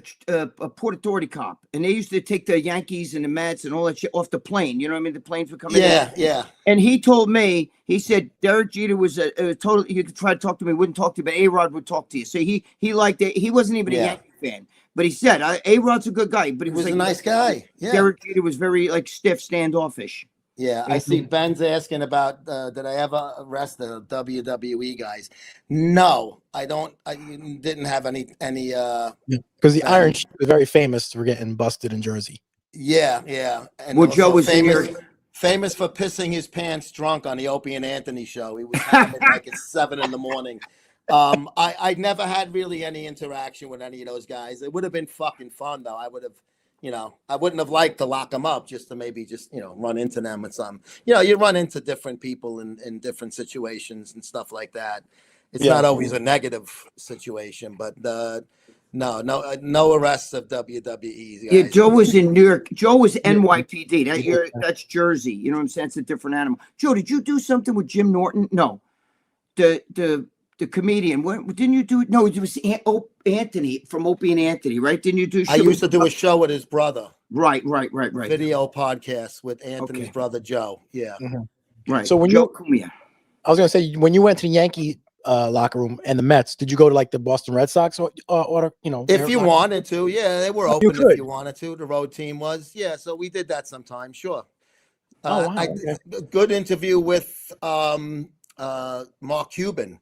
B: Port Authority cop, and they used to take the Yankees and the Mets and all that shit off the plane. You know what I mean? The planes would come in.
D: Yeah.
B: And he told me, he said Derek Jeter was a total. He could try to talk to me, wouldn't talk to you, but A-Rod would talk to you. So he liked it. He wasn't even a Yankee fan, but he said A-Rod's a good guy. But he was
D: a nice guy. Yeah.
B: Derek Jeter was very like stiff, standoffish.
D: Yeah, I see Ben's asking about did I ever arrest the WWE guys? No, I don't. I didn't have any.
C: Because the Iron Sheik was very famous for getting busted in Jersey.
D: Yeah. And
B: well, Joe was
D: famous for pissing his pants drunk on the Opie and Anthony show. He was hammered like at 7 a.m. I never had really any interaction with any of those guys. It would have been fucking fun though. I would have. You know, I wouldn't have liked to lock them up just to maybe just, you know, run into them with something. You know, you run into different people in different situations and stuff like that. It's not always a negative situation, but no arrests of WWE guys.
B: Yeah, Joe was in New York. Joe was NYPD. That's Jersey. You know what I'm saying? It's a different animal. Joe, did you do something with Jim Norton? No. The comedian. What didn't you do? No, it was Anthony from Opie and Anthony, right? Didn't you do?
D: I used to do a show with his brother.
B: Right.
D: Video podcast with Anthony's brother Joe. Yeah.
C: Mm-hmm. Right. So when I was gonna say when you went to the Yankee locker room and the Mets, did you go to like the Boston Red Sox or you know?
D: If you wanted to, yeah, they were open. If you wanted to, the road team was. Yeah, so we did that sometime. Sure. I did a good interview with Mark Cuban.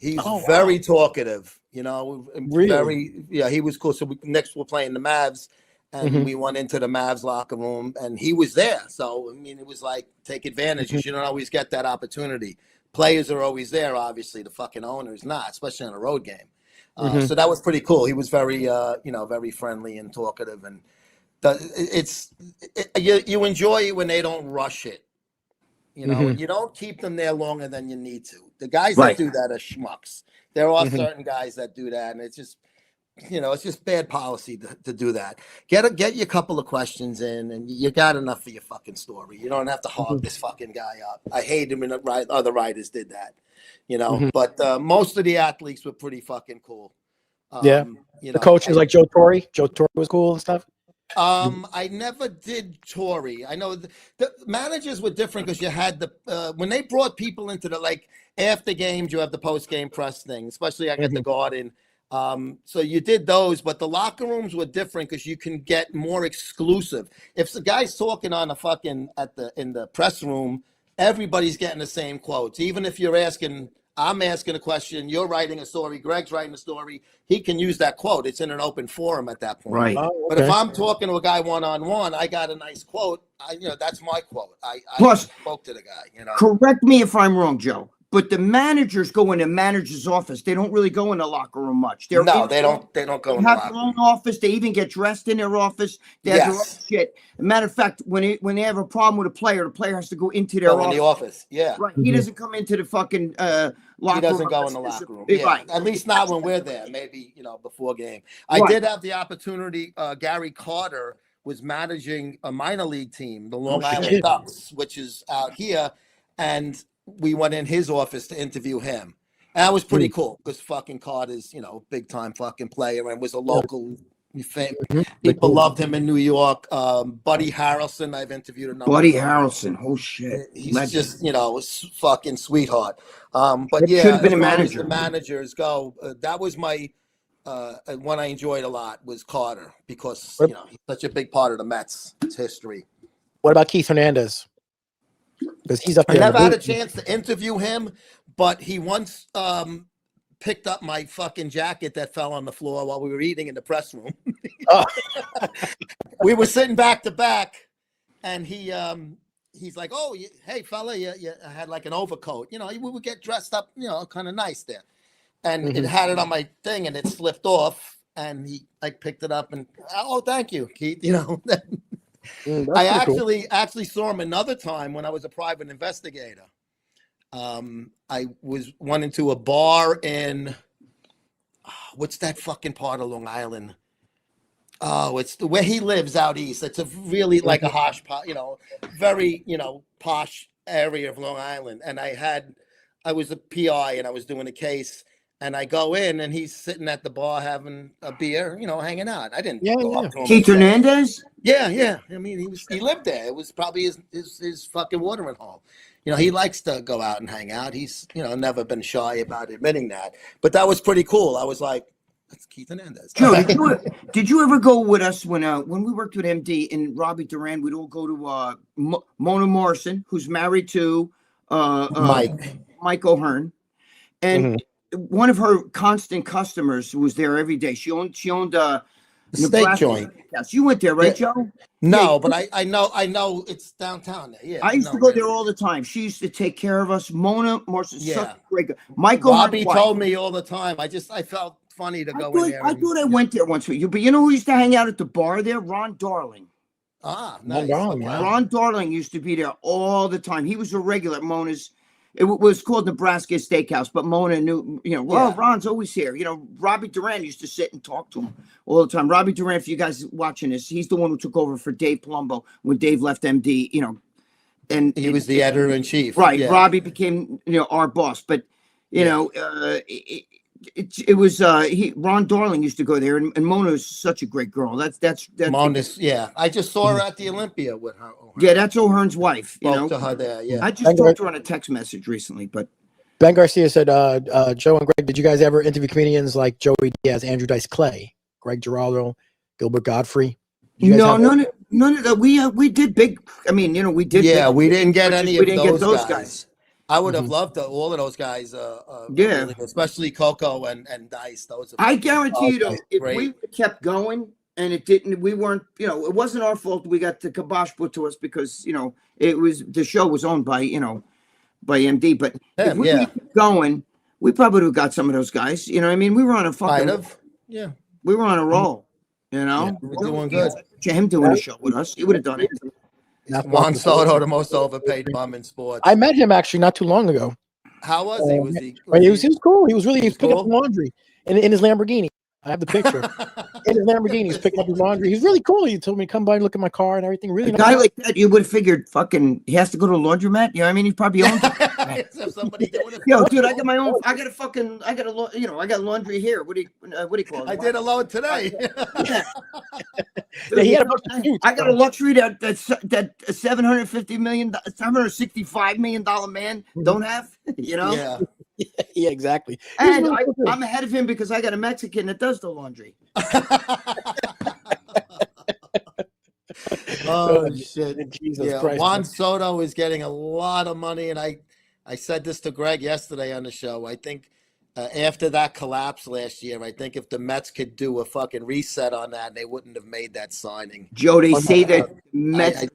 D: He's very talkative, you know,
C: Really?
D: he was cool. So next we're playing the Mavs, and we went into the Mavs locker room, and he was there. So, I mean, it was like, take advantage. You don't always get that opportunity. Players are always there, obviously. The fucking owner's not, especially on a road game. So that was pretty cool. He was very, very friendly and talkative, and you enjoy it when they don't rush it. You know, you don't keep them there longer than you need to. The guys that do that are schmucks. There are certain guys that do that, and it's just, it's just bad policy to do that. Get your couple of questions in, and you got enough for your fucking story. You don't have to hog this fucking guy up. I hate him, and other writers did that, But most of the athletes were pretty fucking cool.
C: The coaches like Joe Torre. Joe Torre was cool and stuff.
D: I never did Tory. I know the managers were different because you had when they brought people into after games, you have the post game press thing, especially at the Garden. So you did those, but the locker rooms were different because you can get more exclusive. If the guy's talking on in the press room, everybody's getting the same quotes. Even if I'm asking a question, you're writing a story, Gregg's writing a story, he can use that quote. It's in an open forum at that point.
B: Right.
D: But if I'm talking to a guy one-on-one, I got a nice quote. That's my quote. I spoke to the guy.
B: Correct me if I'm wrong, Joe, but the managers go in the manager's office. They don't really go in the locker room much. They don't go in the locker room. They have their own office. They even get dressed in their office. They have their own shit. Matter of fact, when they have a problem with the player has to go into their office.
D: In the office, yeah.
B: Right. He doesn't come into the fucking locker room. He
D: doesn't go in the locker room. Yeah.
B: Right.
D: At least not when we're there. Maybe, before game. I did have the opportunity. Gary Carter was managing a minor league team, the Long Island Ducks, which is out here. And we went in his office to interview him. And that was pretty cool because fucking Carter's, big time fucking player and was a local people loved him in New York. Buddy Harrelson, I've interviewed a number.
B: Buddy Harrelson, oh shit.
D: He's just, a fucking sweetheart. But
B: should have been a manager.
D: The managers go, that was my one I enjoyed a lot was Carter because he's such a big part of the Mets history.
C: What about Keith Hernandez? Because he's up there.
D: I never had a chance to interview him, but he once picked up my fucking jacket that fell on the floor while we were eating in the press room. We were sitting back to back, and he's like, "Oh, hey fella, you had like an overcoat. We would get dressed up, kind of nice there." And it had it on my thing, and it slipped off, and he picked it up and thank you, Keith. I actually saw him another time when I was a private investigator. I went into a bar in what's that fucking part of Long Island? Oh, it's where he lives out east. It's a really like a posh, very posh area of Long Island. And I was a PI and I was doing a case. And I go in, and he's sitting at the bar having a beer, hanging out. I didn't go up to him.
B: Keith Hernandez?
D: Yeah. I mean, he lived there. It was probably his fucking watering hole. He likes to go out and hang out. He's, never been shy about admitting that. But that was pretty cool. I was like, that's Keith Hernandez.
B: Joe, did you ever go with us when we worked with MD and Robbie Duran? We'd all go to Mona Morrison, who's married to Mike O'Hearn, and one of her constant customers was there every day. She owned
D: the steak joint.
B: Yes, you went there, right, Joe?
D: No, but I know it's downtown there. Yeah,
B: I used to go there all the time. She used to take care of us. Mona Morrison, such a great guy. Michael
D: Robbie told me all the time. I felt funny to go in there.
B: I thought I went there once with you, but you know who used to hang out at the bar there? Ron Darling.
D: Nice.
B: Ron Darling used to be there all the time. He was a regular at Mona's. It was called Nebraska Steakhouse, but Mona knew, Ron's always here. Robbie Duran used to sit and talk to him all the time. Robbie Duran, if you guys watching this, he's the one who took over for Dave Palumbo when Dave left MD, and
D: he was the editor-in-chief.
B: Right. Yeah. Robbie became, our boss, but, it was Ron Darling used to go there, and Mona is such a great girl. That's
D: Mona's, I just saw her at the Olympia with her.
B: Yeah, that's O'Hearn's wife.
D: Spoke to her there. Yeah,
B: I just talked to her on a text message recently. But
C: Ben Garcia said, Joe and Greg, did you guys ever interview comedians like Joey Diaz, Andrew Dice Clay, Greg Giraldo, Gilbert Godfrey?
B: No, none of that. We did big. I mean, we did.
D: Yeah, we didn't get any of those guys. I would have loved all of those guys. Really, especially Coco and Dice. Those.
B: I guarantee you, though, if we would have kept going and it didn't, we weren't. You know, it wasn't our fault. We got the kibosh put to us because it was the show was owned by by MD. But if we kept going, we probably would have got some of those guys. You know what I mean? We were on a fucking we were on a roll. You know,
D: we're doing good.
B: Him doing a show with us, he would have done it.
D: Juan Soto, the most overpaid bum in sports.
C: I met him actually not too long ago.
D: How was he?
C: He was cool. He was picking up laundry in his Lamborghini. I have the picture. In his Lamborghini, he's picking up his laundry. He's really cool. He told me to come by and look at my car and everything. Really
B: a guy like that, you would have figured fucking he has to go to a laundromat. You know what I mean? He probably owns it.
D: Somebody doing it.
B: Yo, dude, I got my own. I got laundry here. What do you call it?
D: I did a load today.
B: Dude, he had a bunch of I got a luxury that $765 million man don't have. You know?
D: Yeah.
C: Yeah, exactly.
B: And I'm ahead of him because I got a Mexican that does the laundry.
D: Oh shit!
C: Jesus Christ.
D: Juan Soto is getting a lot of money, and I said this to Gregg yesterday on the show. I think after that collapse last year, I think if the Mets could do a fucking reset on that, they wouldn't have made that signing.
B: Joe, they say that Mets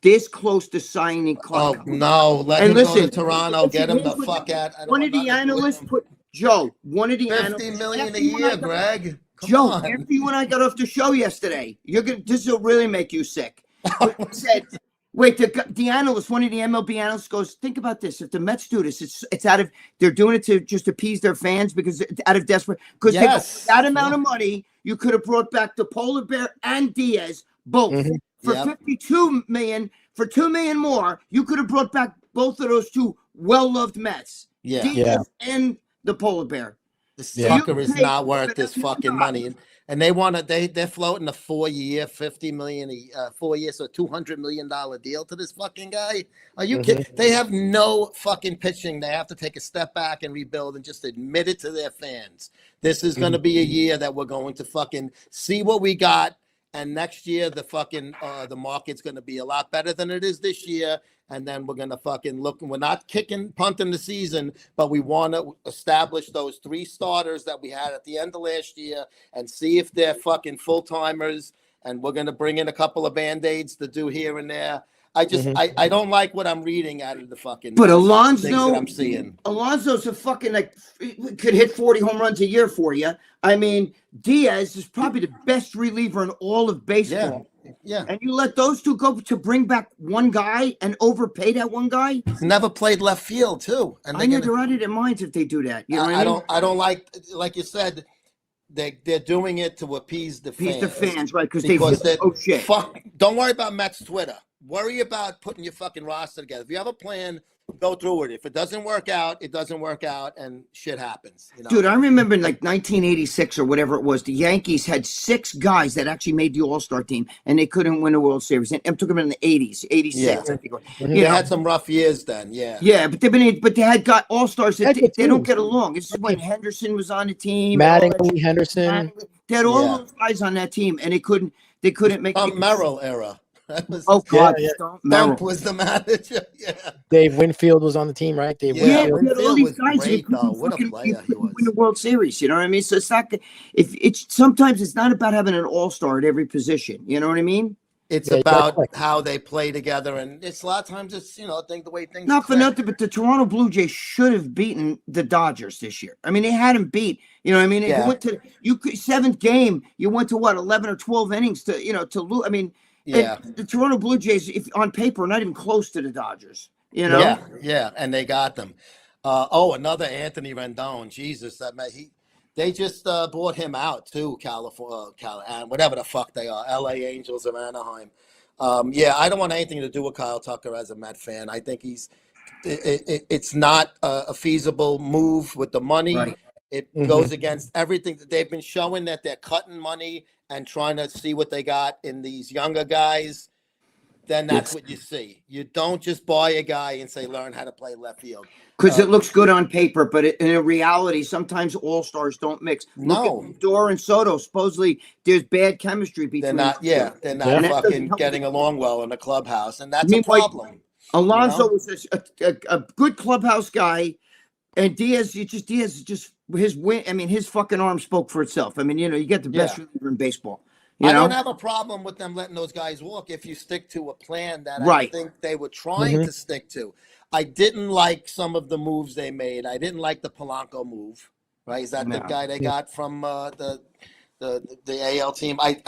B: this close to signing.
D: Oh no! Let him go to Toronto. Get him the fuck out.
B: One of the analysts put Joe. One of the
D: $50 million a year, Gregg.
B: Joe, after you and I got off the show yesterday, this will really make you sick. Said, wait, the analyst, one of the MLB analysts goes, think about this. If the Mets do this, it's out of, they're doing it to just appease their fans because it's out of desperate, because that amount of money, you could have brought back the Polar Bear and Diaz, both. For $52 million, for $2 million more, you could have brought back both of those two well-loved Mets. Diaz and the Polar Bear.
D: The sucker is not worth this fucking money. And they want to, they're floating a 4-year, $50 million, 4 years, so $200 million deal to this fucking guy. Are you kidding? They have no fucking pitching. They have to take a step back and rebuild and just admit it to their fans. This is going to be a year that we're going to fucking see what we got. And next year, the fucking the market's going to be a lot better than it is this year. And then we're going to fucking look. We're not punting the season, but we want to establish those 3 starters that we had at the end of last year and see if they're fucking full-timers. And we're going to bring in a couple of Band-Aids to do here and there. I just I don't like what I'm reading out of the fucking. But
B: Alonso,
D: that I'm seeing.
B: Alonso's a fucking could hit 40 home runs a year for you. I mean, Diaz is probably the best reliever in all of baseball.
D: Yeah.
B: And you let those two go to bring back one guy and overpay that one guy.
D: He's never played left field too. And
B: I know they're out of their minds if they do that. You know what I mean?
D: I don't like you said. They're doing it to appease the fans.
B: Right? Because they shit.
D: Fuck. Don't worry about Mets Twitter. Worry about putting your fucking roster together. If you have a plan, go through it. If it doesn't work out, it doesn't work out, and shit happens. You know?
B: Dude, I remember in 1986 or whatever it was, the Yankees had 6 guys that actually made the All-Star team, and they couldn't win a World Series. And it took them in the 80s, 86. I think.
D: They had some rough years then,
B: Yeah, but they had got All-Stars that they don't get along. This is when Henderson was on the team.
C: Mattingly, Henderson.
B: They had all those guys on that team, and they couldn't make it.
D: Merrill era.
B: God,
D: Stump was the manager. Yeah.
C: Dave Winfield was on the team, right?
B: Winfield all these guys
D: great, though. What a player he was.
B: Win the World Series, you know what I mean? So it's not sometimes it's not about having an all-star at every position. You know what I mean?
D: It's about how they play together, and it's a lot of times it's the way things.
B: Not for nothing, but the Toronto Blue Jays should have beaten the Dodgers this year. I mean, they had them beat. You know what I mean? You went to 7th game. You went to 11 or 12 innings to lose. I mean. Yeah, the Toronto Blue Jays, if on paper, are not even close to the Dodgers. You know.
D: Yeah, and they got them. Another Anthony Rendon. Jesus, they just bought him out too. California, whatever the fuck they are, L.A. Angels of Anaheim. I don't want anything to do with Kyle Tucker as a Met fan. I think it's not a feasible move with the money.
B: Right.
D: It goes against everything. They've been showing that they're cutting money and trying to see what they got in these younger guys. Then that's what you see. You don't just buy a guy and say, learn how to play left field.
B: Because it looks good on paper, but in reality, sometimes all-stars don't mix.
D: No.
B: Look at Dor and Soto. Supposedly, there's bad chemistry between them.
D: They're not fucking getting along well in the clubhouse, and that's a problem.
B: Alonso was a good clubhouse guy, and Diaz just his win. I mean, his fucking arm spoke for itself. I mean, you get the best reliever in baseball. I
D: don't have a problem with them letting those guys walk if you stick to a plan that I think they were trying to stick to. I didn't like some of the moves they made. I didn't like the Polanco move. Right? Is that the guy they got from the AL team? I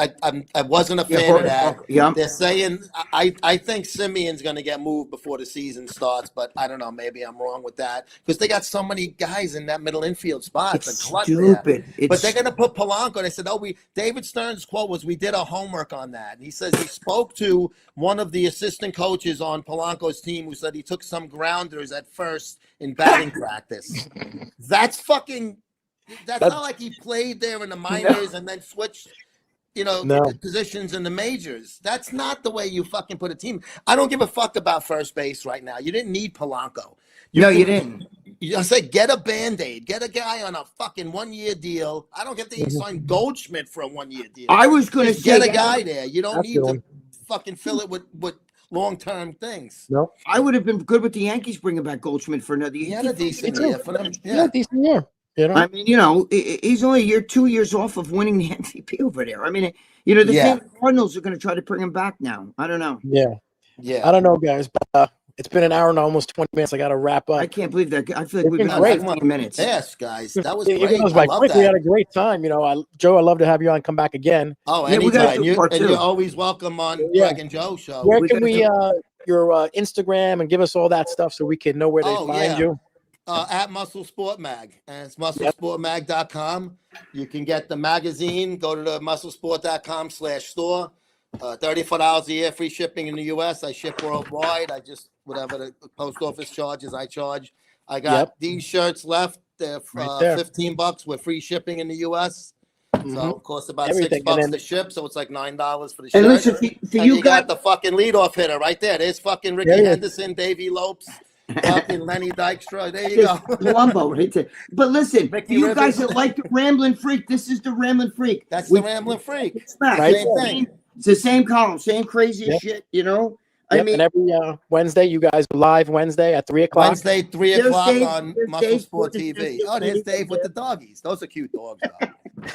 D: wasn't a fan of that.
B: Yeah.
D: They're saying I think Simeon's going to get moved before the season starts, but I don't know. Maybe I'm wrong with that because they got so many guys in that middle infield spot.
B: It's stupid.
D: But they're going to put Polanco. They said, David Stern's quote was, "We did our homework on that." He says he spoke to one of the assistant coaches on Polanco's team who said he took some grounders at first in batting practice. That's not like he played there in the minors and then switched, positions in the majors. That's not the way you fucking put a team. I don't give a fuck about first base right now. You didn't need Polanco.
B: You didn't.
D: I say get a Band-Aid. Get a guy on a fucking 1-year deal. I don't get to sign Goldschmidt for a 1-year deal.
B: I was going to say
D: get a guy there. You don't need to fucking fill it with long-term things.
C: No,
B: I would have been good with the Yankees bringing back Goldschmidt for another year.
D: He had a decent year for them.
C: Yeah, decent year.
B: I mean, he's only 2 years off of winning the MVP over there. I mean, the same Cardinals are going to try to bring him back now. I don't know.
C: Yeah. I don't know, guys, but it's been an hour and almost 20 minutes. I got to wrap up.
B: I can't believe that. I feel like we've been on 15 minutes.
D: Yes, guys, that was great.
C: It was like quick. We had a great time. Joe, I'd love to have you on. Come back again.
D: Oh, anytime. You're always welcome on Gregg and Joe show.
C: Where can we your Instagram and give us all that stuff so we can know where they find you?
D: At Muscle Sport Mag, and it's musclesportmag.com. You can get the magazine. Go to the musclesport.com/store. $34 a year, free shipping in the U.S. I ship worldwide. Whatever the post office charges, I charge. I got these shirts left. They're $15 with free shipping in the U.S. So it costs about $6 to ship. So it's like $9 for the shirt.
B: And listen,
D: you got the fucking leadoff hitter right there. There's fucking Ricky Henderson, Davey Lopes. Fucking Lenny Dykstra. There you go.
B: Columbo right there. But listen, you guys that like the Rambling Freak, this is the Rambling Freak.
D: That's the Rambling Freak.
B: Right? Same thing. It's the same column, same crazy shit, I mean,
C: and every Wednesday, you guys are live Wednesday at 3 o'clock.
D: Wednesday, 3 o'clock on Muscle Sport TV. Oh, there's Dave with the doggies. Those are cute dogs, though.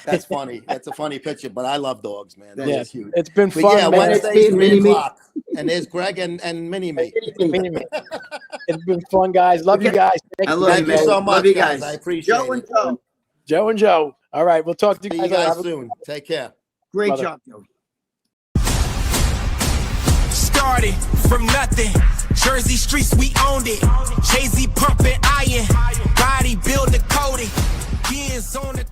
D: That's funny. That's a funny picture, but I love dogs, man. They're cute.
C: It's been fun.
D: Yeah, Wednesday, 3 o'clock. And there's Gregg and Mini-Me.
C: It's been fun, guys. Love you guys.
D: Thank you so much, guys. I appreciate it.
C: Joe and Joe. All right, we'll talk to
D: you guys soon. Take care.
B: Great job, Joe.
E: Started from nothing. Jersey streets, we owned it. Jay-Z pumping iron. Body builder coating. Beans on the